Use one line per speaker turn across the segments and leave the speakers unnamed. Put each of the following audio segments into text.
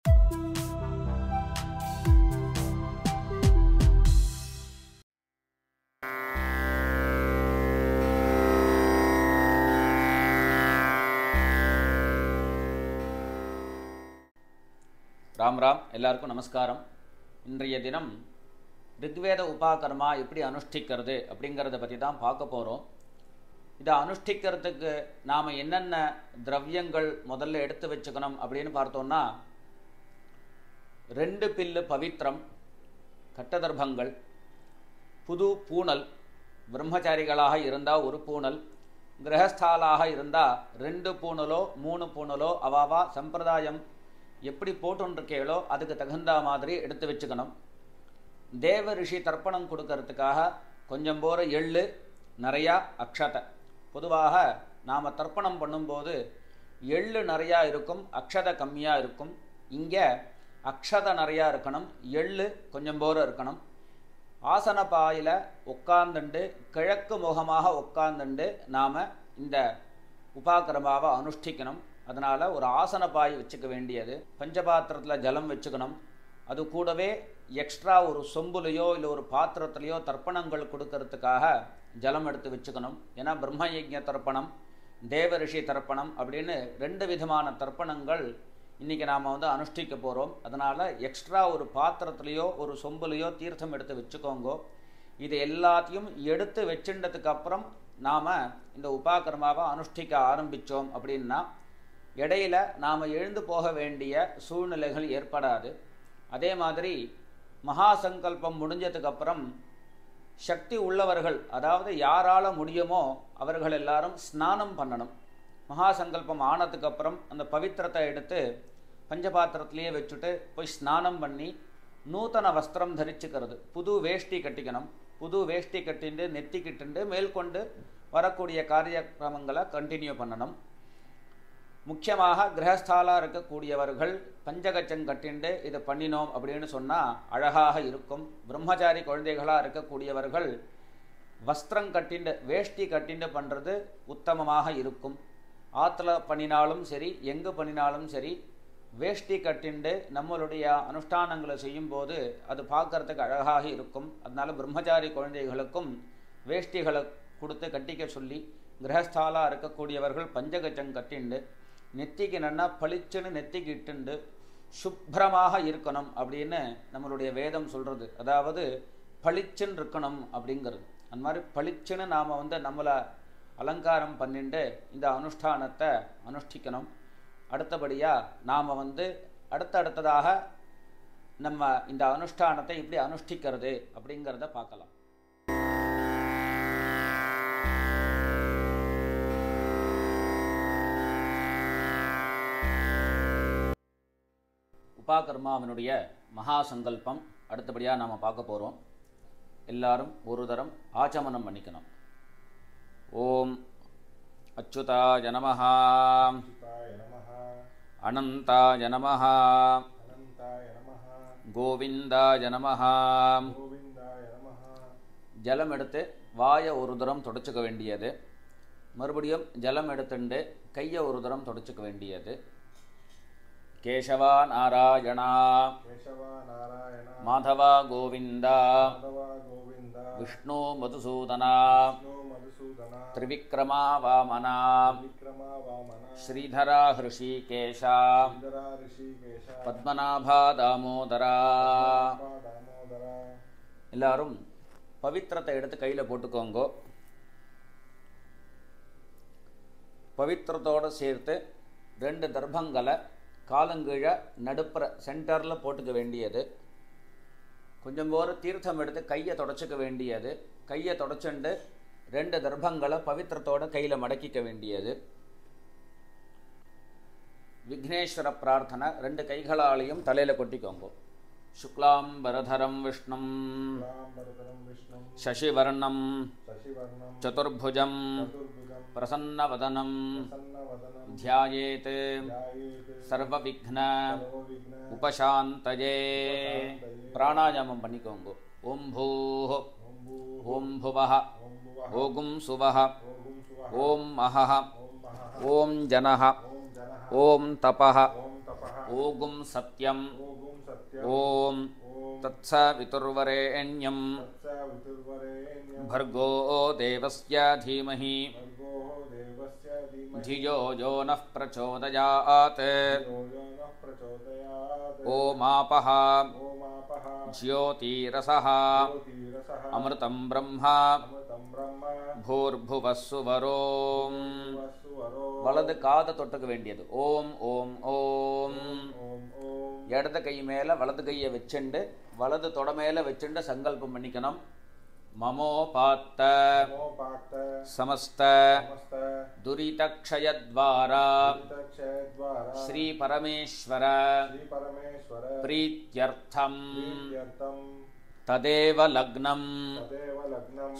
ராம் ராம், எல்லாருக்கும் நமஸ்காரம். இன்றைய தினம் ரிக்வேத உபாகர்மா எப்படி அனுஷ்டிக்கிறது அப்படிங்கிறத பற்றி தான் பார்க்க போகிறோம். இதை அனுஷ்டிக்கிறதுக்கு நாம் என்னென்ன திரவியங்கள் முதல்ல எடுத்து வச்சுக்கணும் அப்படின்னு பார்த்தோம்னா, 2 பில்லு பவித்திரம், கட்டதர்பங்கள், புது பூணல், பிரம்மச்சாரிகளாக இருந்தால் 1 பூணல், கிரகஸ்தாலாக இருந்தால் 2 பூணலோ 3 பூணலோ அவாவா சம்பிரதாயம் எப்படி போட்டுருக்கேளோ அதுக்கு தகுந்த மாதிரி எடுத்து வச்சுக்கணும். தேவ ரிஷி தர்ப்பணம் கொடுக்கறதுக்காக கொஞ்சம் போகிற எள்ளு, நிறையா அக்ஷதை. பொதுவாக நாம் தர்ப்பணம் பண்ணும்போது எள்ளு நிறையா இருக்கும், அக்ஷதை கம்மியாக இருக்கும். இங்கே அக்ஷதை நிறையா இருக்கணும், எள்ளு கொஞ்சம் போகிற இருக்கணும். ஆசன பாயில் உட்கார்ந்துண்டு கிழக்கு முகமாக உட்கார்ந்துண்டு நாம் இந்த உபாகர்மாவை அனுஷ்டிக்கணும். அதனால் ஒரு ஆசன பாய் வச்சுக்க வேண்டியது, பஞ்சபாத்திரத்தில் ஜலம் வச்சுக்கணும். அது கூடவே எக்ஸ்ட்ரா ஒரு சொம்புலையோ இல்லை ஒரு பாத்திரத்துலையோ தர்ப்பணங்கள் கொடுக்கறதுக்காக ஜலம் எடுத்து வச்சுக்கணும். ஏன்னா பிரம்மயஜ்ஞ தர்ப்பணம், தேவ ரிஷி தர்ப்பணம் அப்படின்னு 2 விதமான தர்ப்பணங்கள் இன்றைக்கி நாம் அனுஷ்டிக்க போகிறோம். அதனால் எக்ஸ்ட்ரா ஒரு பாத்திரத்துலையோ ஒரு சொம்புலையோ தீர்த்தம் எடுத்து வச்சுக்கோங்கோ. இது எல்லாத்தையும் எடுத்து வச்சுட்டதுக்கப்புறம் நாம் இந்த உபாகர்மாவை அனுஷ்டிக்க ஆரம்பித்தோம் அப்படின்னா இடையில நாம் எழுந்து போக வேண்டிய சூழ்நிலைகள் ஏற்படாது. அதே மாதிரி மகா சங்கல்பம் முடிஞ்சதுக்கப்புறம் சக்தி உள்ளவர்கள், அதாவது யாரால் முடியுமோ அவர்கள் எல்லாரும் ஸ்நானம் பண்ணணும். மகா சங்கல்பம் ஆனதுக்கப்புறம் அந்த பவித்திரத்தை எடுத்து பஞ்சபாத்திரத்திலேயே வச்சுட்டு போய் ஸ்நானம் பண்ணி நூத்தன வஸ்திரம் தரிச்சுக்கிறது, புது வேஷ்டி கட்டிக்கணும். புது வேஷ்டி கட்டிண்டு நெத்திக்கிட்டு மேற்கொண்டு வரக்கூடிய காரியக்கிரமங்களை கண்டினியூ பண்ணணும். முக்கியமாக கிரகஸ்தாலாக இருக்கக்கூடியவர்கள் பஞ்சகச்சம் கட்டிண்டு இதை பண்ணினோம் அப்படின்னு சொன்னால் அழகாக இருக்கும். பிரம்மச்சாரி குழந்தைகளாக இருக்கக்கூடியவர்கள் வஸ்திரம் கட்டிண்டு வேஷ்டி கட்டிண்டு பண்ணுறது உத்தமமாக இருக்கும். ஆற்றுல பண்ணினாலும் சரி, எங்கே பண்ணினாலும் சரி, வேஷ்டி கட்டிண்டு நம்மளுடைய அனுஷ்டானங்களை செய்யும்போது அது பார்க்குறதுக்கு அழகாக இருக்கும். அதனால் பிரம்மச்சாரி குழந்தைகளுக்கும் வேஷ்டிகளை கொடுத்து கட்டிக்க சொல்லி, கிரகஸ்தாலாக இருக்கக்கூடியவர்கள் பஞ்சகச்சம் கட்டிண்டு நெத்திக்கு நன்னா பளிச்சுன்னு நெத்திக்கு இட்டுண்டு சுப்ரமாக இருக்கணும் அப்படின்னு நம்மளுடைய வேதம் சொல்கிறது. அதாவது பளிச்சுன்னு இருக்கணும் அப்படிங்கிறது. அந்த மாதிரி பளிச்சுன்னு நாம் நம்மளை அலங்காரம் பண்ணிட்டு இந்த அனுஷ்டானத்தை அனுஷ்டிக்கணும். அடுத்தபடியாக நாம் அடுத்ததாக நம்ம இந்த அனுஷ்டானத்தை இப்படி அனுஷ்டிக்கிறது அப்படிங்கிறத பார்க்கலாம். உபாகர்மாவினுடைய மகா சங்கல்பம் அடுத்தபடியாக நாம் பார்க்க போகிறோம். எல்லாரும் ஒரு தரம் ஆச்சமனம் பண்ணிக்கணும். ஓம் அச்சுதாய நமஹ, அனந்தாய நமஹ, கோவிந்தாய நமஹ. ஜலம் எடுத்து வாயை ஒரு தரம் தொடச்சிக்க வேண்டியது. மறுபடியும் ஜலம் எடுத்துண்டு கையை ஒரு தரம் தொடச்சிக்க வேண்டியது. கேசவா நாராயணா, மாதவா கோவிந்தா, விஷ்ணு மதுசூதனா, திரிவிக்ரமா வாமனா, ஸ்ரீதரா ஹிருஷிகேஷா, பத்மநாபா தாமோதரா. எல்லாரும் பவித்திரத்தை எடுத்து கையில் போட்டுக்கோங்கோ. பவித்திரத்தோடு சேர்த்து 2 தர்பங்களை காலங்கீழே நடுப்புற சென்டரில் போட்டுக்க வேண்டியது. கொஞ்சம் போகிற தீர்த்தம் எடுத்து கையை தொடச்சிக்க வேண்டியது. கையை தொடச்சுண்டு 2 தர்பங்களை பவித்திரத்தோட கையில் மடக்கிக்க வேண்டியது. விக்னேஸ்வர பிரார்த்தனை 2 கைகளாலையும் தலையில் கொட்டிக்கோங்க. शुक्लांबरधरं विष्णुं शशिवर्णं चतुर्भुजं प्रसन्नवदनं ध्यायेत् सर्वविघ्न उपशान्तये. प्राणायामं पण्णिकोंगो. ओम भूः ओम भुवः ओगुं सुवः ओम महः ओम जनः ओम तपः ओगुं सत्यम् ओम तत्सवितुर्वरेण्यं भर्गो देवस्य धीमहि धियो यो नः प्रचोदयात् ओमापः ज्योतिरसः अमृतं ब्रह्म भूर्भुवः सुवरों வலது காதை தொட்டுக்க வேண்டியது ஓம் ஓம் ஓம் இடது கை மேலே வலது கையை வச்சுண்டு வலது தொட மேலே வச்சுண்டு சங்கல்பம் பண்ணிக்கணும் மமோபாத்த சமஸ்த துரிதக்ஷயத்வாரா ஸ்ரீ பரமேஸ்வர பிரீத்யர்த்தம் तदेव लग्नं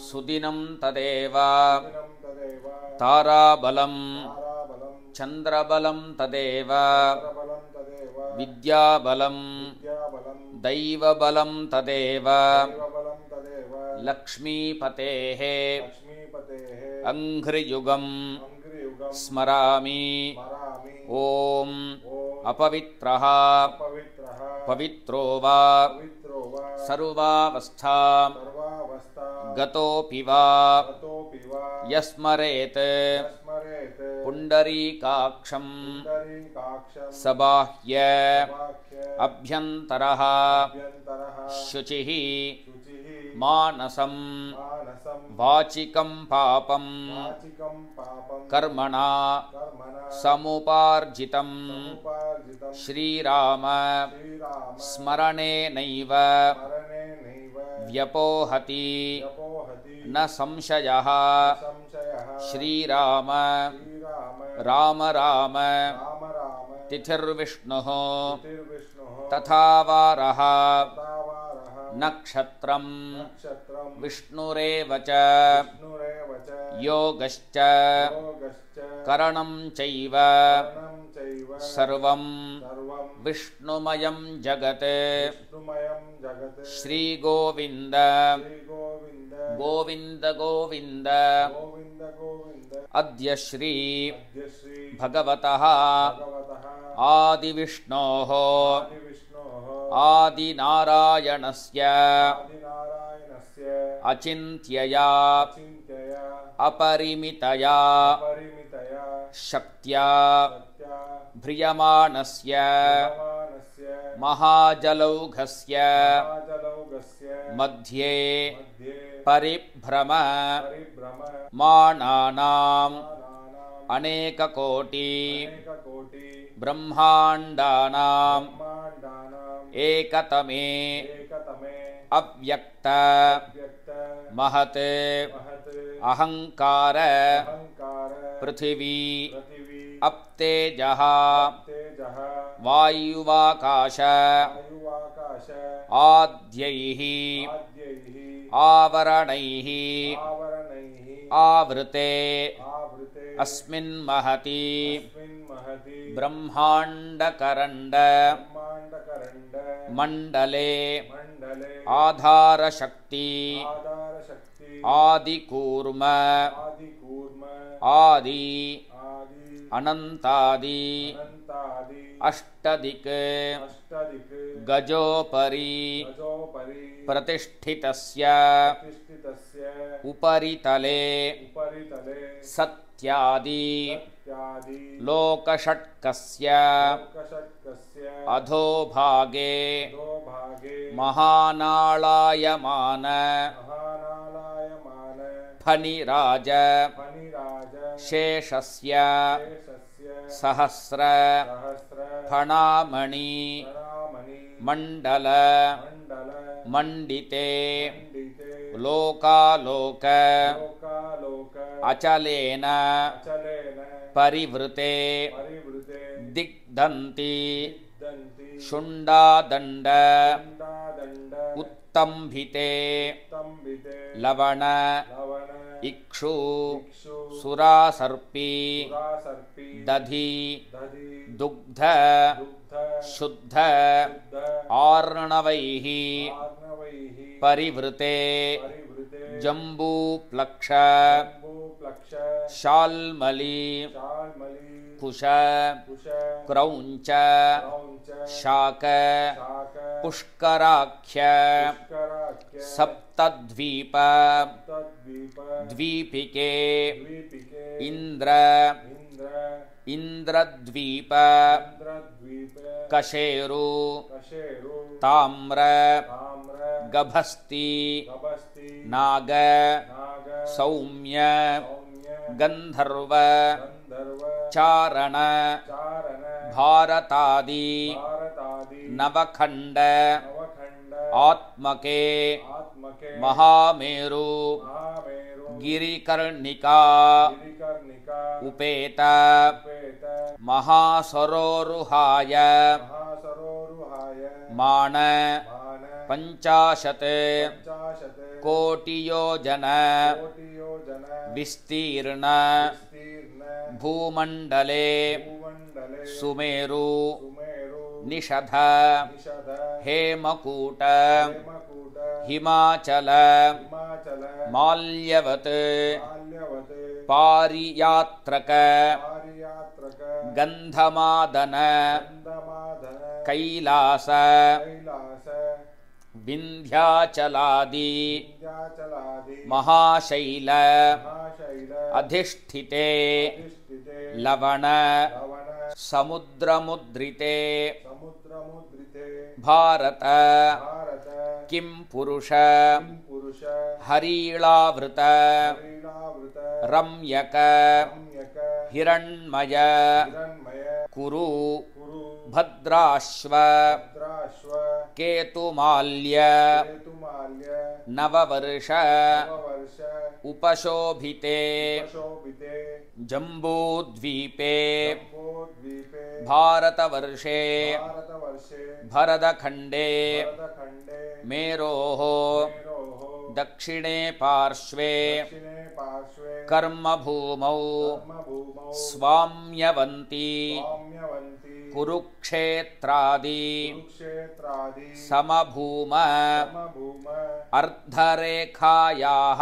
सुदिनं तदेव ताराबलं चन्द्रबलं तदेव विद्याबलं दैवबलं तदेव लक्ष्मीपतेः अंघ्रियुगं स्मरामि ओम अपवित्रः पवित्रो वा सर्वावस्था गतोऽपि वा यस्मरेत् पुण्डरीकाक्षं सबाह्य अभ्यन्तरः शुचिः मानसं वाचिकं पापं कर्मणा समुपार्जितं श्रीराम स्मरणेनैव व्यपोहति न संशयः श्रीराम राम राम तिथिर्विष्णुः तथा वारः नक्षत्रं विष्णुरेव च योगश्च करणं चैव सर्वं विष्णुमयं जगत् श्रीगोविन्द गोविन्द गोविन्द अद्य श्री भगवतः आदिविष्णोः आदिनारायणस्य अचिन्त्यया अपरिमितया शक्त्या भ्रियमाणस्य महाजलौघस्य मध्ये परिभ्रम मानानाम् अनेककोटि ब्रह्माण्डानाम् एकतमे अव्यक्त महत् अहंकार पृथिवी अप्तेजः वायुवाकाश आद्यैः आवरणैः आवृते अस्मिन् महति ब्रह्माण्डकरण्ड मंडले आधारशक्ति आदिकूर्म आदि अनंतादि अष्टदिक् गजोपरि प्रतिष्ठितस्य उपरितले सत्यादि लोकषट्कस्य अधोभागे महानालायमान फणिराज शेषस्य सहस्र फणामणि मंडल मंडिते लोकालोक अचलेन परिवृते दिग्धन्ति शुण्डादण्ड उत्तम्भिते लवण इक्षु सुरासर्पी दधि दुग्ध शुद्ध आर्णवैः परिवृते जम्बूप्लक्ष शाल्मली कुश क्रौञ्च शाक पुष्कराख्य सप्तद्वीप द्वीपिके इन्द्र इन्द्रद्वीप कशेरु ताम्र गभस्ति नाग सौम्य गंधर्व चारण भारतादि नवखंड आत्मके महामेरु गिरिकर्णिका उपेत महासरोरुहाय मान पंचाशत कोटियोजन विस्तीर्ण भूमंडले सुमेरु निषध हेमकूट हिमाचल माल्यवत् पारियात्रक गंधमादन कैलास विंध्याचलादि महाशैल अधिष्ठिते लवण समुद्रमुद्रिते भारत किं पुरुष हरीलावृत रम्यक हिरण्मय कुरु भद्राश्व केतुमाल्य नववर्ष उपशोभिते जम्बूद्वीपे भारतवर्षे भरतखण्डे मेरोः दक्षिणे पार्श्वे कर्मभूमौ स्वाम्यवन्ती कुरुक्षेत्रादि समभूम अर्धरेखायाः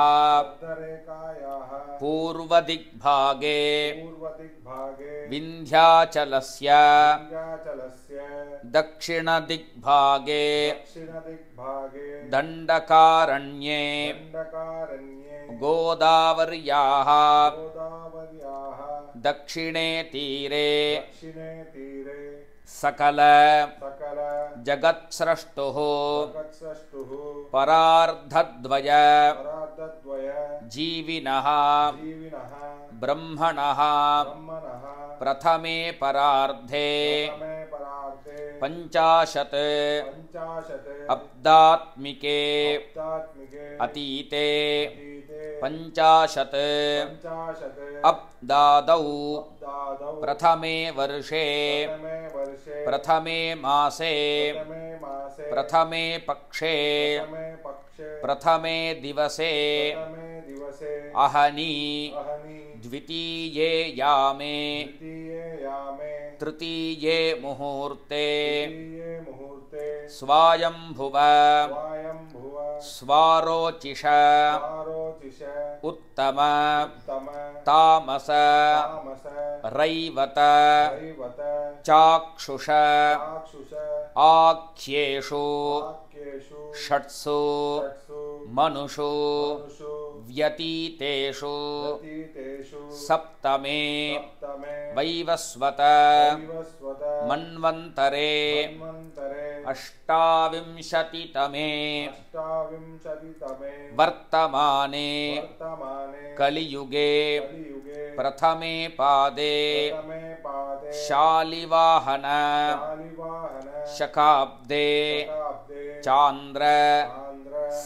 पूर्वदिग्भागे विन्ध्याचलस्य दक्षिणदिग्भागे दण्डकारण्ये गोदावर्याः दक्षिणे तीरे सकल जगत्स्रष्टुः परार्धद्वय जीविनः ब्रह्मणः प्रथमे परार्धे पंचाशत अब्दात्मिके अतीते पंचाशत अब्दादौ प्रथमे वर्षे प्रथमे मासे प्रथमे पक्षे प्रथमे दिवसे अहनी द्वितीये यामे तृतीये मुहूर्ते स्वायंभुव स्वारोचिष उत्तम तामस रैवत चाक्षुष आख्येषु षट्सु मनुषु व्यतीतेषु सप्तमे वैवस्वत मन्वन्तरे अष्टाविंशतितमे वर्तमाने कलियुगे प्रथमे पादे शालिवाहन शकाब्दे चांद्र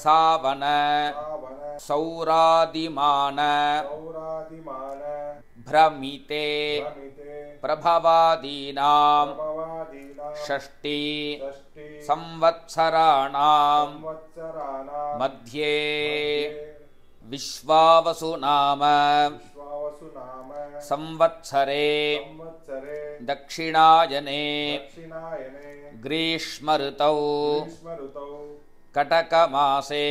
सावन सौरादिमान भ्रमिते प्रभवादीनां षष्ठी संवत्सराणां मध्ये विश्वावसु नाम संवत्सरे दक्षिणायने ग्रीष्मऋतौ कटकमासे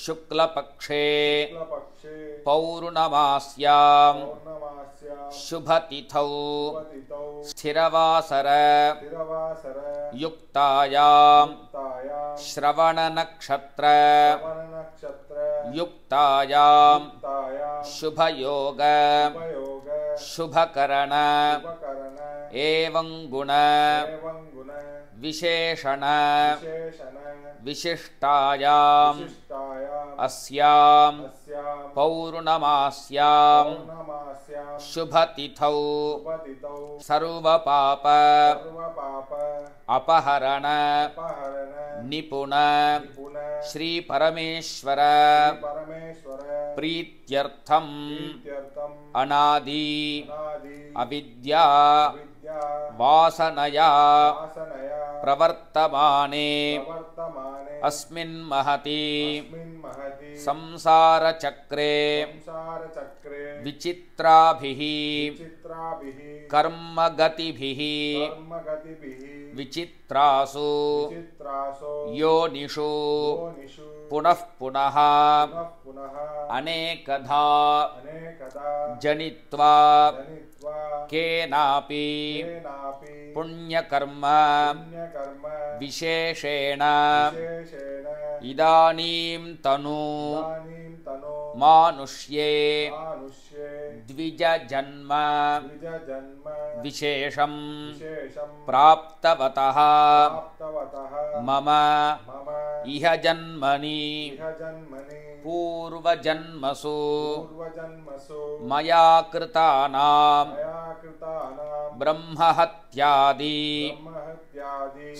शुक्लपक्षे पौर्णमास्यां शुभतिथौ स्थिरवासर युक्तायां श्रवणनक्षत्र युक्तायां शुभयोग शुभकरण एवं गुण विशेषण विशिष्टायाम् अस्यां पौर्णमास्यां शुभतिथौ सर्वपाप अपहरण निपुण श्री परमेश्वर प्रीत्यर्थम अनादि अविद्या वासनया प्रवर्तमाने अस्मिन् महति संसारचक्रे विचित्राभिः कर्मगतिभिः विचित्रासु योनिषु पुनः पुनः अनेकधा जनित्वा केनापि पुण्यकर्म विशेषेण इदानीं तनु मानुष्ये द्विजजन्म विशेषं प्राप्तवतः मम इह जन्मनि पूर्वजन्मसु मया कृतानां ब्रह्महत्यादि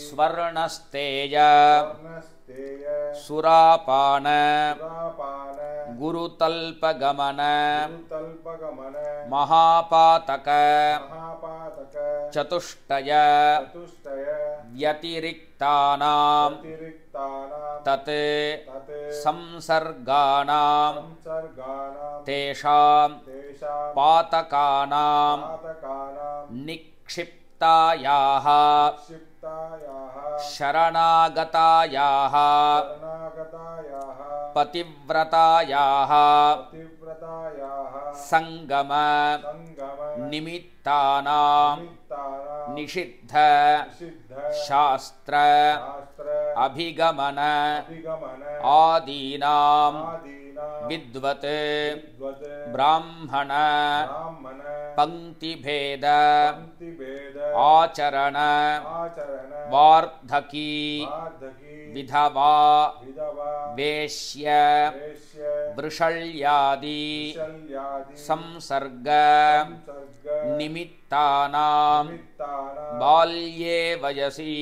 स्वर्णस्तेय सुरापान गुरुतल्पगमन महापातक चतुष्टय व्यतिरिक्तानां तत् संसर्गाणां तेषां पातकानां निक्षिप्तायाः शरणागतायाः पतिव्रतायाः संगम निमित्तानां निषिद्ध शास्त्र अभिगमन आदीनां विद्वत् ब्राह्मण पंक्तिभेद आचरण वार्धकी विधवा वेश्य वृषल्यादि संसर्ग निमित्तानां बाल्ये वयसि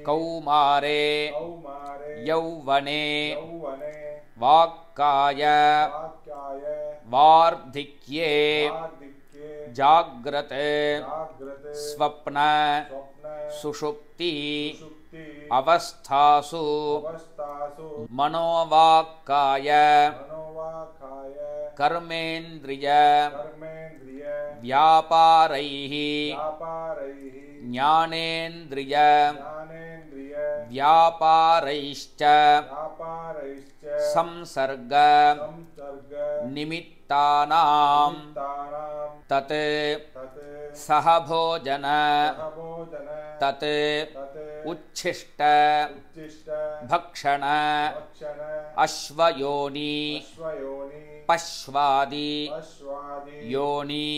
कौमारे यौवने वाक्काय वार्धिक्ये जाग्रत स्वप्न सुषुप्ति अवस्थासु मनोवाक्काय कर्मेन्द्रिय व्यापारैः ज्ञानेन्द्रिय व्यापारैश्च संसर्ग निमित्तानां तत् सहभोजन तत् उच्छिष्ट भक्षण अश्वयोनि पश्वादि योनि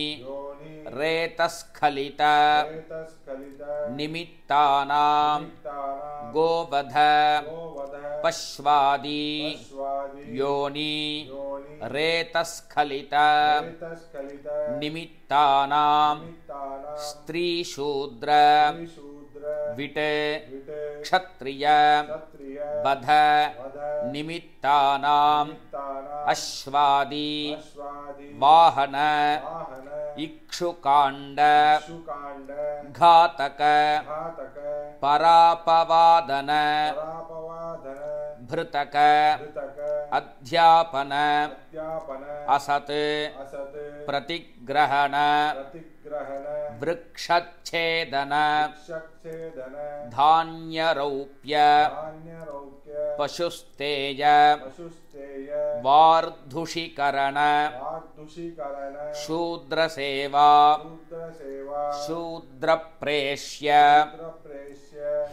रेतस्खलित निमित्तानां गोवध पश्वादि योनि रेतस्खलित निमित्तानां स्त्रीशूद्र विट क्षत्रिय वध निमित्तानां अश्वादि वाहन इक्षुकाण्ड घातक परापवादन भृतक अध्यापन असत् प्रतिग्रहण वृक्षच्छेदन
अच्छेदन
धान्यरौप्य
धान्यरौप्य
पशुस्तेय
पशुस्तेय
वार्धुषीकरण
वार्धुषीकरण
शूद्रसेवा
शूद्रसेवा
शूद्रप्रेष्य
शूद्रप्रेष्य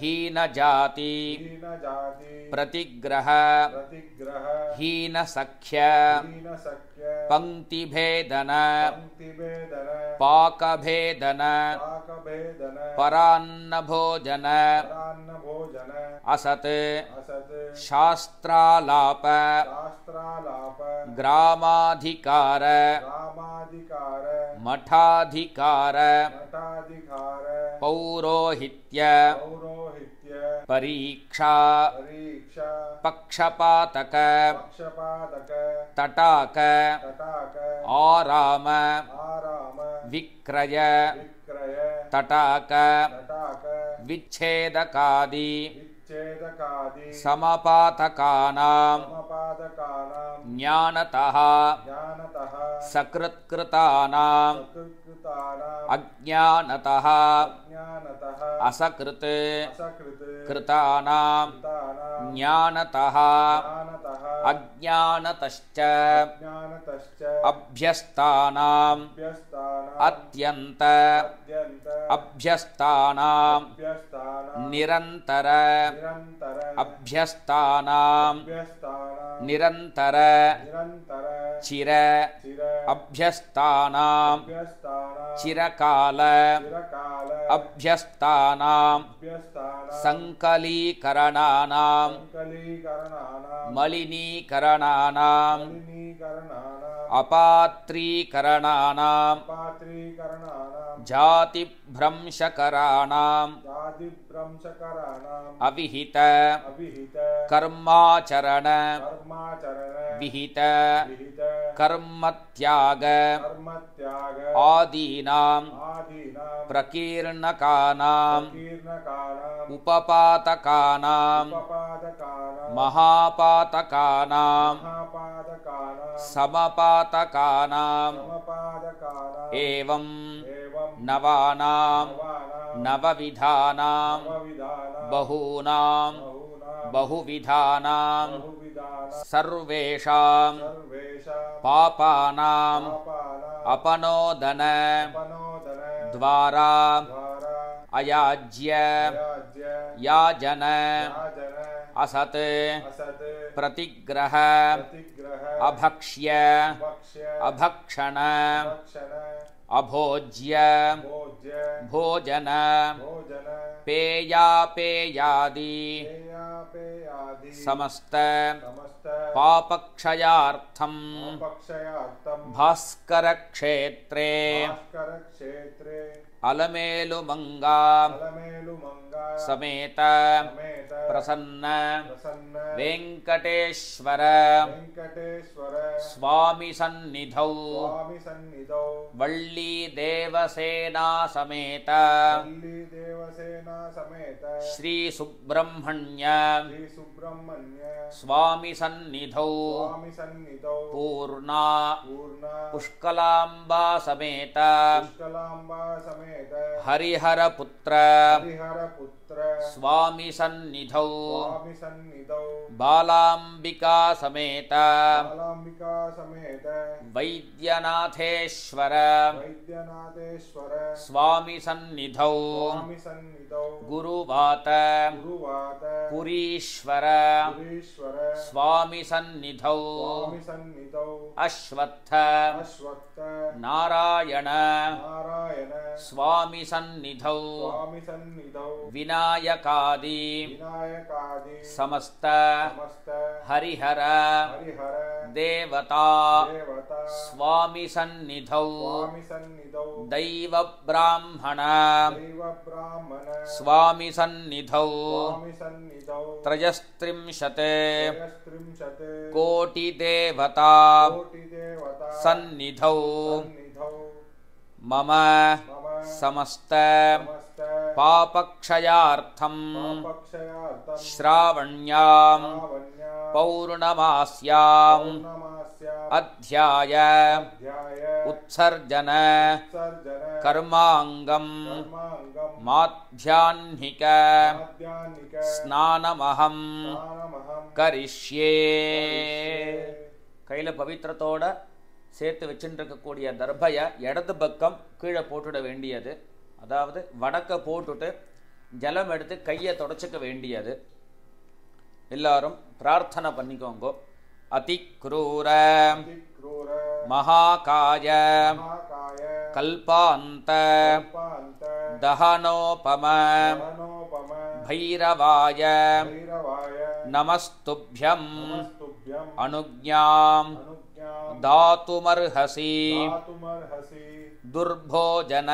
हीनजाति
हीनजाति
प्रतिग्रह
प्रतिग्रह
हीनसख्य
हीनसख्य
पंक्तिभेदन
पंक्तिभेदन
पाकभेदन
पाकभेदन
परान्नभोजन
परान्नभोजन
असत्
असत्
शास्त्रालाप
शास्त्रालाप
ग्रामाधिकार
रामाधिकार
मठाधिकार
मठाधिकार
पौरोहित्य
पौरोहित्य
परीक्षा
परीक्षा
पक्षपातक
पक्षपातक
तटाक
तटाक
आराम
आराम
विक्रय
विक्रय
तटाक
तटाक
विच्छेदकादि
विच्छेदकादि
समपातकानां
समपादकानां
ज्ञानतः
ज्ञानतः
सकृत्कृतानां
सकृत्कृतानां
अज्ञानतः
अज्ञानतः
असकृत्
असकृत्
कृतानां
कृतानां
ज्ञानतः
ज्ञानतः
अज्ञानतश्च
अज्ञानतश्च
अभ्यस्तानां
अभ्यस्तानां
अत्यन्त
अत्यन्त
अभ्यस्तानां
अभ्यस्तानां
निरन्तर
निरन्तर
अभ्यस्तानां
अभ्यस्तानां
निरन्तर
निरन्तर
चिर
चिर
अभ्यस्तानां
अभ्यस्तानां
चिरकाल
चिरकाल
अभ्यस्तानां
अभ्यस्तानां
संकलीकरणानां
संकलीकरणानां
मलिनीकरणानां
मलिनीकरणानां
अपात्रीकरणानां
पात्रीकरणानां
जातिभ्रंशकराणां
जातिभ्रंशकराणां
अविहित
अभिहित
कर्माचरण
कर्माचरण
विहित
विहित
कर्मत्याग
कर्मत्याग
आदीनां
आदीनां
प्रकीर्णकानां
कीर्णकानां
उपपातकानां
उपपादकानां
महापातकानां
महापादकानां
समपातकानां
समपादकानां
एवं
एवं
नवानां
नवानां
नवविधानां
नवविधानां
बहूनां
बहूनां
बहुविधानां
बहुविधानां
सर्वेषां
सर्वेषां
पापानां
पापानां
अपनोदन
अपनोदन
द्वारा
द्वारा
अयाज्य
अयाज्य
याजन
याजन
असत्
असत्
प्रतिग्रह
प्रतिग्रह
अभक्ष्य
भक्ष्य
अभक्षण
भक्षण
अभोज्य
भोज्य
भोजन
भोजन
पेयापेयादि
पेयापेयादि
समस्त
समस्त
पापक्षयार्थं
पक्षयार्थं
भास्करक्षेत्रे
भास्करक्षेत्रे
अलमेलुमंगा
अलमेलुमंगा
समेत
समेत
प्रसन्न
प्रसन्न
वेंकटेश्वर
वेंकटेश्वर
स्वामी सन्निधौ
स्वामी सन्निधौ
वल्ली देवसेना समेत
वल्ली देवसेना समेत
श्री सुब्रह्मण्य
श्री सुब्रह्मण्य
स्वामी सन्निधौ
स्वामी सन्निधौ
पूर्णा
पूर्णा
पुष्कलांबा समेत
पुष्कलांबा समेत
हरिहरपुत्र
हरिहरपुत्र
स्वामी सन्निधौ
स्वामी सन्निधौ
बालांबिका समेत
बालांबिका समेत
वैद्यनाथेश्वर
वैद्यनाथेश्वर
स्वामी सन्निधौ
स्वामी सन्निधौ
गुरुवात
गुरुवात
पुरीश्वर
पुरीश्वर
स्वामी सन्निधौ
स्वामी सन्निधौ
अश्वत्थ
अश्वत्थ
नारायण
नारायण
स्वामी सन्निधौ
स्वामी सन्निधौ
विनायकादि
विनायकादि
समस्त
समस्त
हरिहर
हरिहर
देवता
देवता
स्वामी सन्निधौ
स्वामी सन्निधौ
दैव ब्राह्मण
दैव ब्राह्मण
स्वामी सन्निधौ
स्वामी सन्निधौ
त्रयस्त्रिंशत्
त्रयस्त्रिंशत्
कोटिदेवता
कोटिदेवता
सन्निधौ
सन्निधौ
मम
मम
समस्त
समस्त
பாபக்ஷயார்த்தம்
पापक्षयार्थं
ஸ்ராவண்யாம்
श्रावण्या
பௌர்ணமாஸ்யாம்
पौर्णमास्याम्
அத்தியாய
अध्याय
உத்சர்ஜன
उत्सर्जन
கர்மாங்கம்
कर्माङ्गं
மாத்யான்னிக
माध्याह्निक
ஸ்நானமகம்
स्नानमहं
கரிஷ்யே.
करिष्ये.
கையில் பவித்திரத்தோட சேர்த்து வச்சுட்டு இருக்கக்கூடிய தர்பையை இடது பக்கம் கீழே போட்டுட வேண்டியது. அதாவது வடக்க போட்டுட்டு ஜலம் எடுத்து கையை தொடச்சிக்க வேண்டியது. எல்லாரும் பிரார்த்தனை பண்ணிக்கோங்க. அதிக்ரூர
अतिक्रूर
மகாகாய
महाकाय
கல்பாந்த
कल्पान्त
தஹனோபம
धनोपम
பைரவாய
भैरवाय
நமஸ்துப்யம்
नमस्तुभ्यं
அனுஜ்ஞாம்
अनुज्ञां
தாத்துமர்ஹசி
दातुमर्हसि
துர்போஜன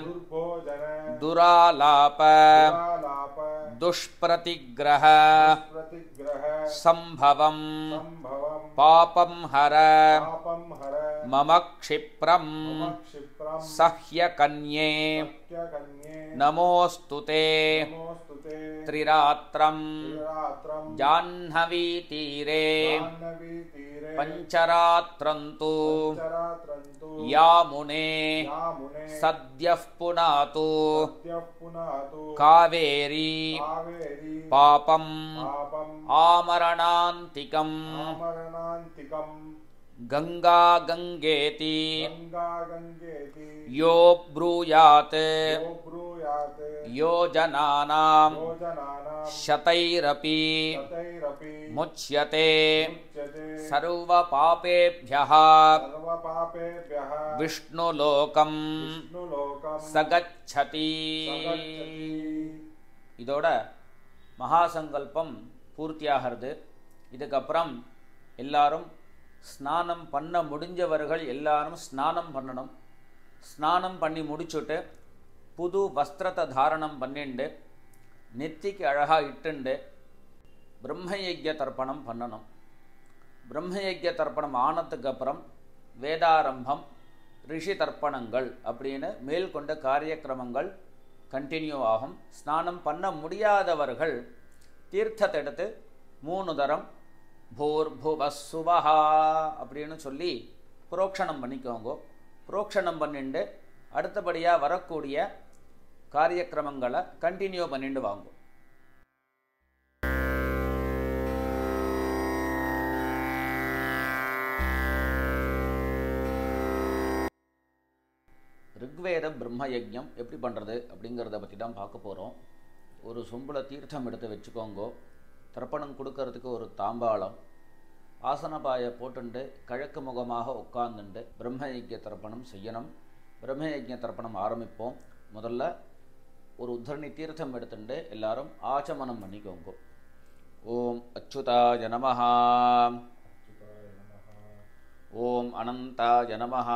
दुर्भोजन
துராலாப
दुरालाप
துஷ்பிரதிக்ரஹ
प्रतिग्रह
சம்பவம்
संभवं
பாபம் ஹர
पापं हर
மம க்ஷிப்ரம்
मम क्षिप्रं
சஹ்யகன்யே
सत्यकन्ये
நமோஸ்துதே
नमोऽस्तुते
த்ரிராத்ரம்
त्रिरात्रं
ஜாஹ்னவி தீரே
जाह्नवीतीरे
பஞ்சராத்ரந்து
पञ्चरात्रन्तु
யாமுனே
यामुने
சத்யः புனாது
सद्यः पुनातु
காவேரி
कावेरी
பாபம்
पापम्
ஆமரணாந்திகம்
आमरणान्तिकं
கங்கா கங்கேதி
गङ्गा गङ्गेति
யோ ப்ரூயாத்
यो ब्रूयात्
யோஜனானாம்
योजनानां
சதைரபி
शतैरपि
முச்யதே
मुच्यते
சர்வபாபேப்யः
सर्वपापेभ्यः
விஷ்ணுலோகம்
विष्णुलोकं
சகச்சதி.
सगच्छति.
இதோட மகாசங்கல்பம் பூர்த்தியாகிறது. இதுக்கப்புறம் எல்லாரும் ஸ்நானம் பண்ண முடிஞ்சவர்கள் எல்லாரும் ஸ்நானம் பண்ணணும். ஸ்நானம் பண்ணி முடிச்சுட்டு புது வஸ்திரத்தை தாரணம் பண்ணிண்டு நெத்திக்கு அழகாக இட்டுண்டு பிரம்மயஜ்ய தர்ப்பணம் பண்ணணும். பிரம்மயஜ்ய தர்ப்பணம் ஆனதுக்கு அப்புறம் வேதாரம்பம் ரிஷி தர்ப்பணங்கள் அப்படின்னு மேல்கொண்ட காரியக்கிரமங்கள் கண்டினியூ ஆகும். ஸ்நானம் பண்ண முடியாதவர்கள் தீர்த்தத்தை எடுத்து 3 தரம் பூர்புவஸ்ஸுவஹா அப்படின்னு சொல்லி புரோக்ஷணம் பண்ணிக்கோங்க. புரோக்ஷணம் பண்ணிட்டு அடுத்தபடியாக வரக்கூடிய காரியக்கிரமங்களை கண்டினியூ பண்ணிட்டு வாங்க. ரிக்வேத பிரம்ம யஜ்ஞம் எப்படி பண்ணுறது அப்படிங்கிறத பற்றி தான் பார்க்க போகிறோம். ஒரு சொம்பில் தீர்த்தம் எடுத்து வச்சுக்கோங்க. தர்ப்பணம் கொடுக்கறதுக்கு ஒரு தாம்பாளம், ஆசனபாயை போட்டுண்டு கிழக்கு முகமாக உட்கார்ந்துண்டு பிரம்மயஜ்ய தர்ப்பணம் செய்யணும். பிரம்மயஜ்ய தர்ப்பணம் ஆரம்பிப்போம். முதல்ல ஒரு உத்தரணி தீர்த்தம் எடுத்துட்டு எல்லாரும் ஆச்சமனம் பண்ணிக்கோங்க. ஓம் அச்சுதாய நமஹ, ஓம் அனந்தாய நமஹ,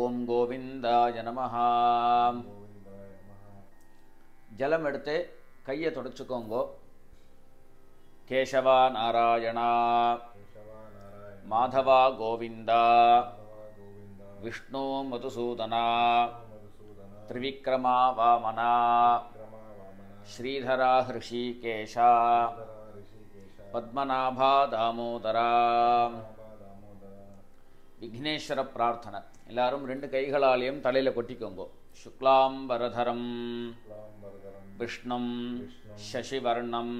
ஓம் கோவிந்தாய நமஹ. ஜலம் எடுத்து கையை தொடச்சுக்கோங்க. கேசவா நாராயணா, மாதவா கோவிந்தா, விஷ்ணு மதுசூதனா, திரிவிக்ரமா வாமனா, ஸ்ரீதரா ஹிருஷிகேஷா, பத்மநாபா தாமோதரா. விக்னேஸ்வர பிரார்த்தனை எல்லாரும் 2 கைகளாலையும் தலையில் கொட்டிக்கோங்க. சுக்லாம்பரதரம் விஷ்ணும் சசிவர்ணம்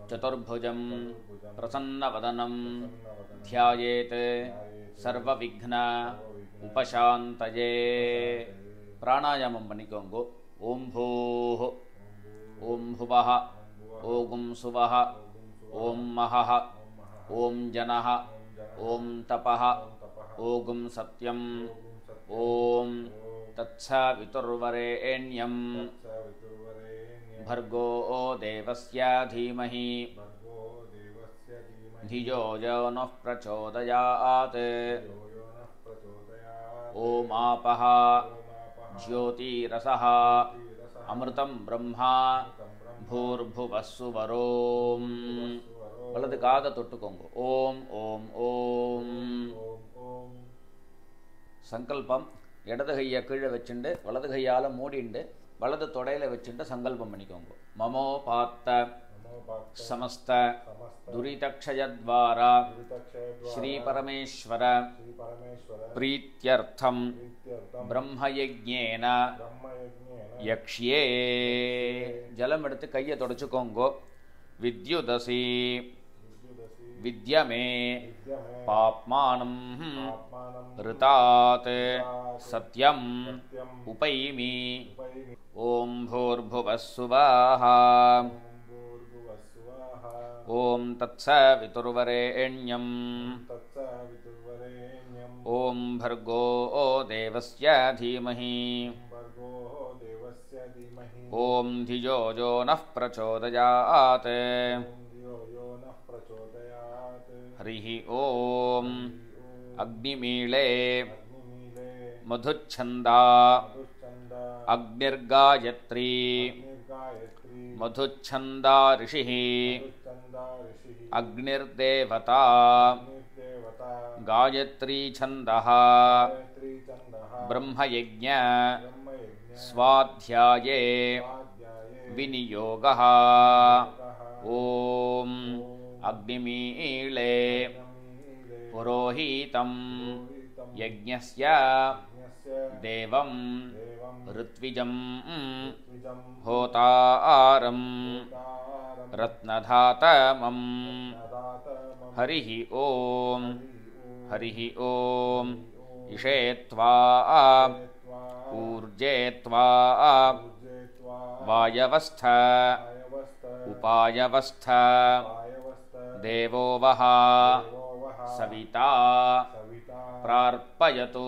சதுர்புஜம் பிரசன்னவதனம் த்யாயேத் சர்வவிக்ன உபசாந்தயே. பிராணாயாமம் பண்ணிக்கோங்க. ஓம் பூஹ், ஓம் புவஹ, ஓம் சுவஹ, ஓம் மஹஹ, ஓம் ஜனஹ, ஓம் தபஹ, ஓம் சத்யம், ஓம் தத்சவிதுர்வரேண்யம் भर्गो देवस्य धीमहि धियो यो नः प्रचोदयात्. ओमापः ज्योतिरसः अमृतं ब्रह्मा भूर्भुवस्सुवरोम्. वलது காதை தொட்டுக்கோங்க. ஓம் ஓம் ஓம். சங்கல்பம் இடது கையை கீழே வச்சுண்டு வலது கையால் மூடிண்டு வலது தொடையில் வச்சுட்டு சங்கல்பம் பண்ணிக்கோங்க. மமோ பார்த்த समस्त दुरितक्षयद्वारा श्री परमेश्वर प्रीत्यर्थम ब्रह्मयज्ञेन यक्ष्ये जलम எடுத்து கையை தொடச்சுக்கோங்க. विद्युदसि विद्यमे पाप्मानं ऋतात् सत्यम उपैमि ओं भूर्भुवः सुवः ओं तत्सवितुर्वरेण्यं ओं भर्गो देवस्य धीमहि ओं धियो यो नः प्रचोदयात् हरिः ओं अग्निमीळे मधुच्छन्दा अग्निर्गायत्री मधुच्छन्दा ऋषिः अग्निर्देवता गायत्री छन्दः ब्रह्मयज्ञ स्वाध्याये विनियोगः ओम अग्निमीळे पुरोहितं यज्ञस्य देवं ऋत्विजं होतारं रत्नधातमं हरिः ओम इषेत्वा ऊर्जेत्वा वायवस्थ उपायवस्थ देवो वः सविता प्रार्पयतु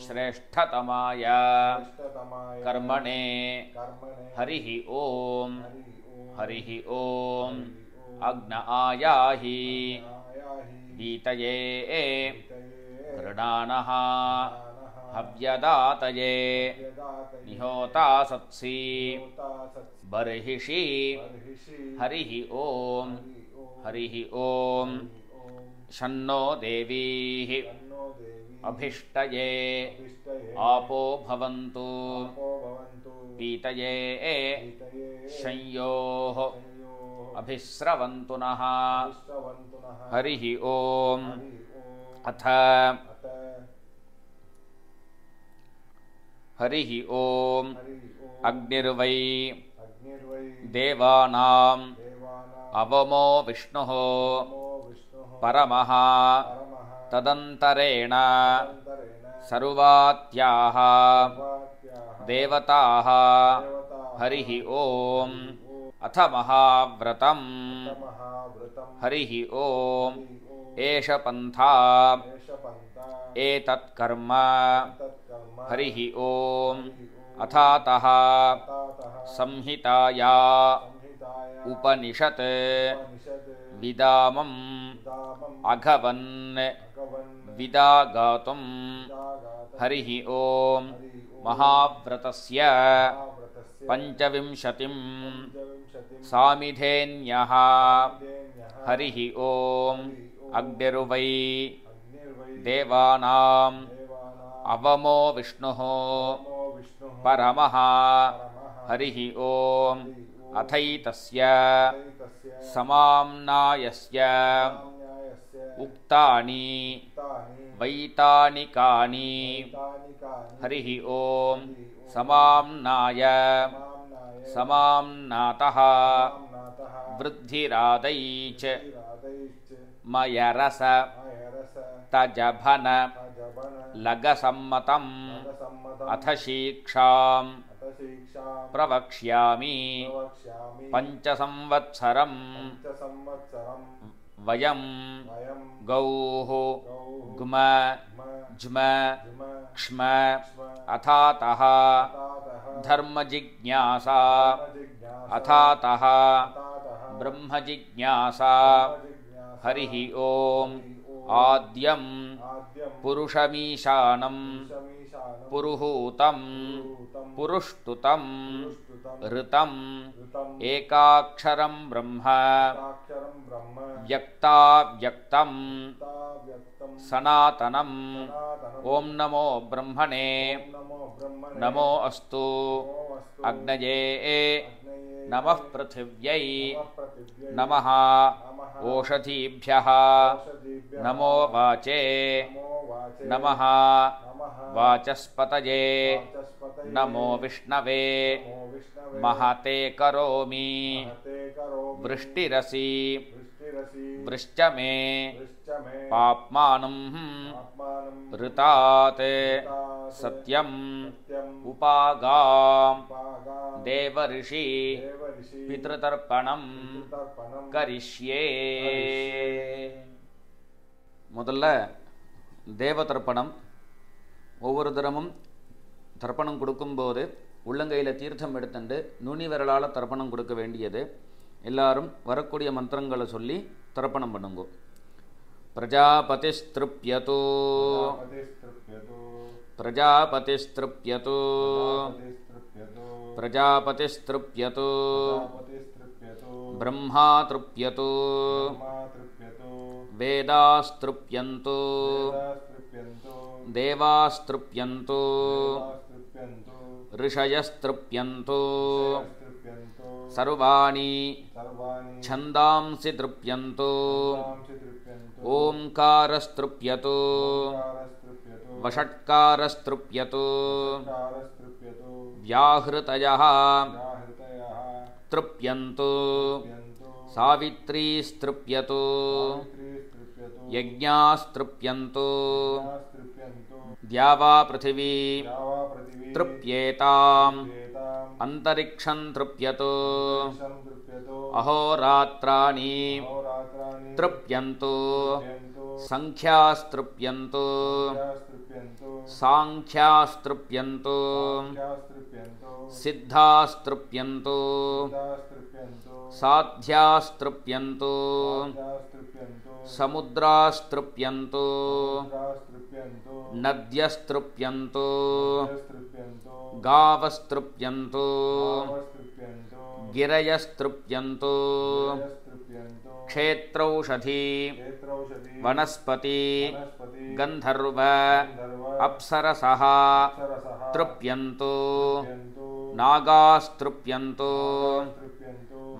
श्रेष्ठतमाय कर्मणे हरिः ओम अग्न आयाहि गीतये गृणानः हव्यदातये निहोता सत्सि बर्हिषि हरिः ओम शन्नो देवीः अभिष्टये आपो भवन्तु पीतये शंयोः अभिस्रवन्तु नः हरिः ओम अथ हरिः ओम अग्निर्वै देवानां अवमो विष्णुः परमः तदन्तरेण सर्वात्याः देवताः हरिः ओम अथ महाव्रतं हरिः ओम एष पन्था एतत्कर्म हरिः ओम अथातः संहिताया उपनिषत् विदामं अघवन् विदागातुं हरिः ओम महाव्रतस्य पंचविंशतिं सामिधेन्यः हरिः ओम अग्निर्वै देवानां अवमो विष्णुः परमः हरिः ओम अथैतस्य समाम्नायस्य उक्तानि वैतानिकानि हरिः ओम समाम्नाय समाम्नातः वृद्धिरादैच मयरस तजभन लगसम्मतम् अथ शिक्षां प्रवक्ष्यामि पंचसंवत्सरं वयं गौः ग्म ज्म क्ष्म अथातः धर्मजिज्ञासा अथातः ब्रह्मजिज्ञासा हरिः ओम आद्यं पुरुषमीशानं पुरुहूतं पुरुष्टुतं ऋतं एकाक्षरं ब्रह्म व्यक्ताव्यक्तं सनातनं ॐ नमो ब्रह्मणे नमो अस्तु अग्नये नमः पृथिव्यै नमः ओषधीभ्यः नमो वाचे नमः वाचस्पतये नमो विष्णवे महते करोमि वृष्टिरसि वृश्च मे पाप्मानं ऋतात् सत्यम् उपागां देवऋषि पितृतर्पणं करिष्ये முதல்ல தேவ தர்ப்பணம். ஒவ்வொரு தினமும் தர்ப்பணம் கொடுக்கும்போது உள்ளங்கையில் தீர்த்தம் எடுத்துட்டு நுனி விரலால் தர்ப்பணம் கொடுக்க வேண்டியது. எல்லாரும் வரக்கூடிய மந்திரங்களை சொல்லி தர்ப்பணம் பண்ணுங்க. பிரஜாபதிஸ்திருப்யதோ பிரஜாபதிஸ்திருப்யதோ பிரஜாபதிஸ்திருப்யதோ பிரம்மா திருப்யதோ வேதாஸ்திருப்யந்தோ தேவாஸ்திருப்யந்தோ ऋषयस्त्रुप्यन्तो सर्वाणि छन्दांसि तृप्यन्तो ओंकारस्तृप्यतो वषट्कारस्तृप्यतो व्याहृतयः तृप्यन्तो सावित्रीस्तृप्यतो यज्ञास्तृप्यन्तो द्यावा पृथिवी तृप्येताम् अंतरिक्षं तृप्यतो अहोरात्राणि तृप्यन्तो संख्यास्तृप्यन्तो सांख्यास्तृप्यन्तो सिद्धास्तृप्यन्तो साध्यास्तृप्यन्तो समुद्रास्तृप्यन्तो नद्यस्तृप्यन्तो गावस्तृप्यन्तो गिरयस्तृप्यन्तो क्षेत्रौषधी वनस्पति गन्धर्व अप्सरसः तृप्यन्तो नागास्तृप्यन्तो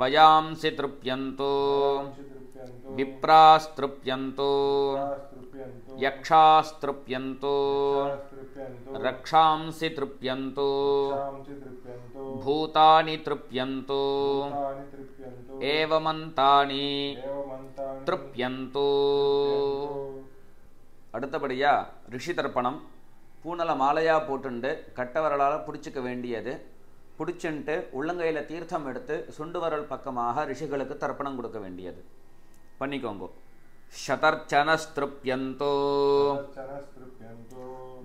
वयांसि तृप्यन्तो विप्रास्तृप्यन्तो यक्षास्तृप्यन्तो रक्षांसि तृप्यन्तो भूतानि तृप्यन्तो एवमन्तानि तृप्यन्तो. அடுத்தபடியா ரிஷி தர்ப்பணம். பூனலை மாலையாக போட்டுண்டு கட்டவரலால் பிடிச்சிக்க வேண்டியது. பிடிச்சுன்ட்டு உள்ளங்கையில் தீர்த்தம் எடுத்து சுண்டு வரல் பக்கமாக ரிஷிகளுக்கு தர்ப்பணம் கொடுக்க வேண்டியது. பண்ணிக்கோங்க. शतर्चनस्तृप्यन्तो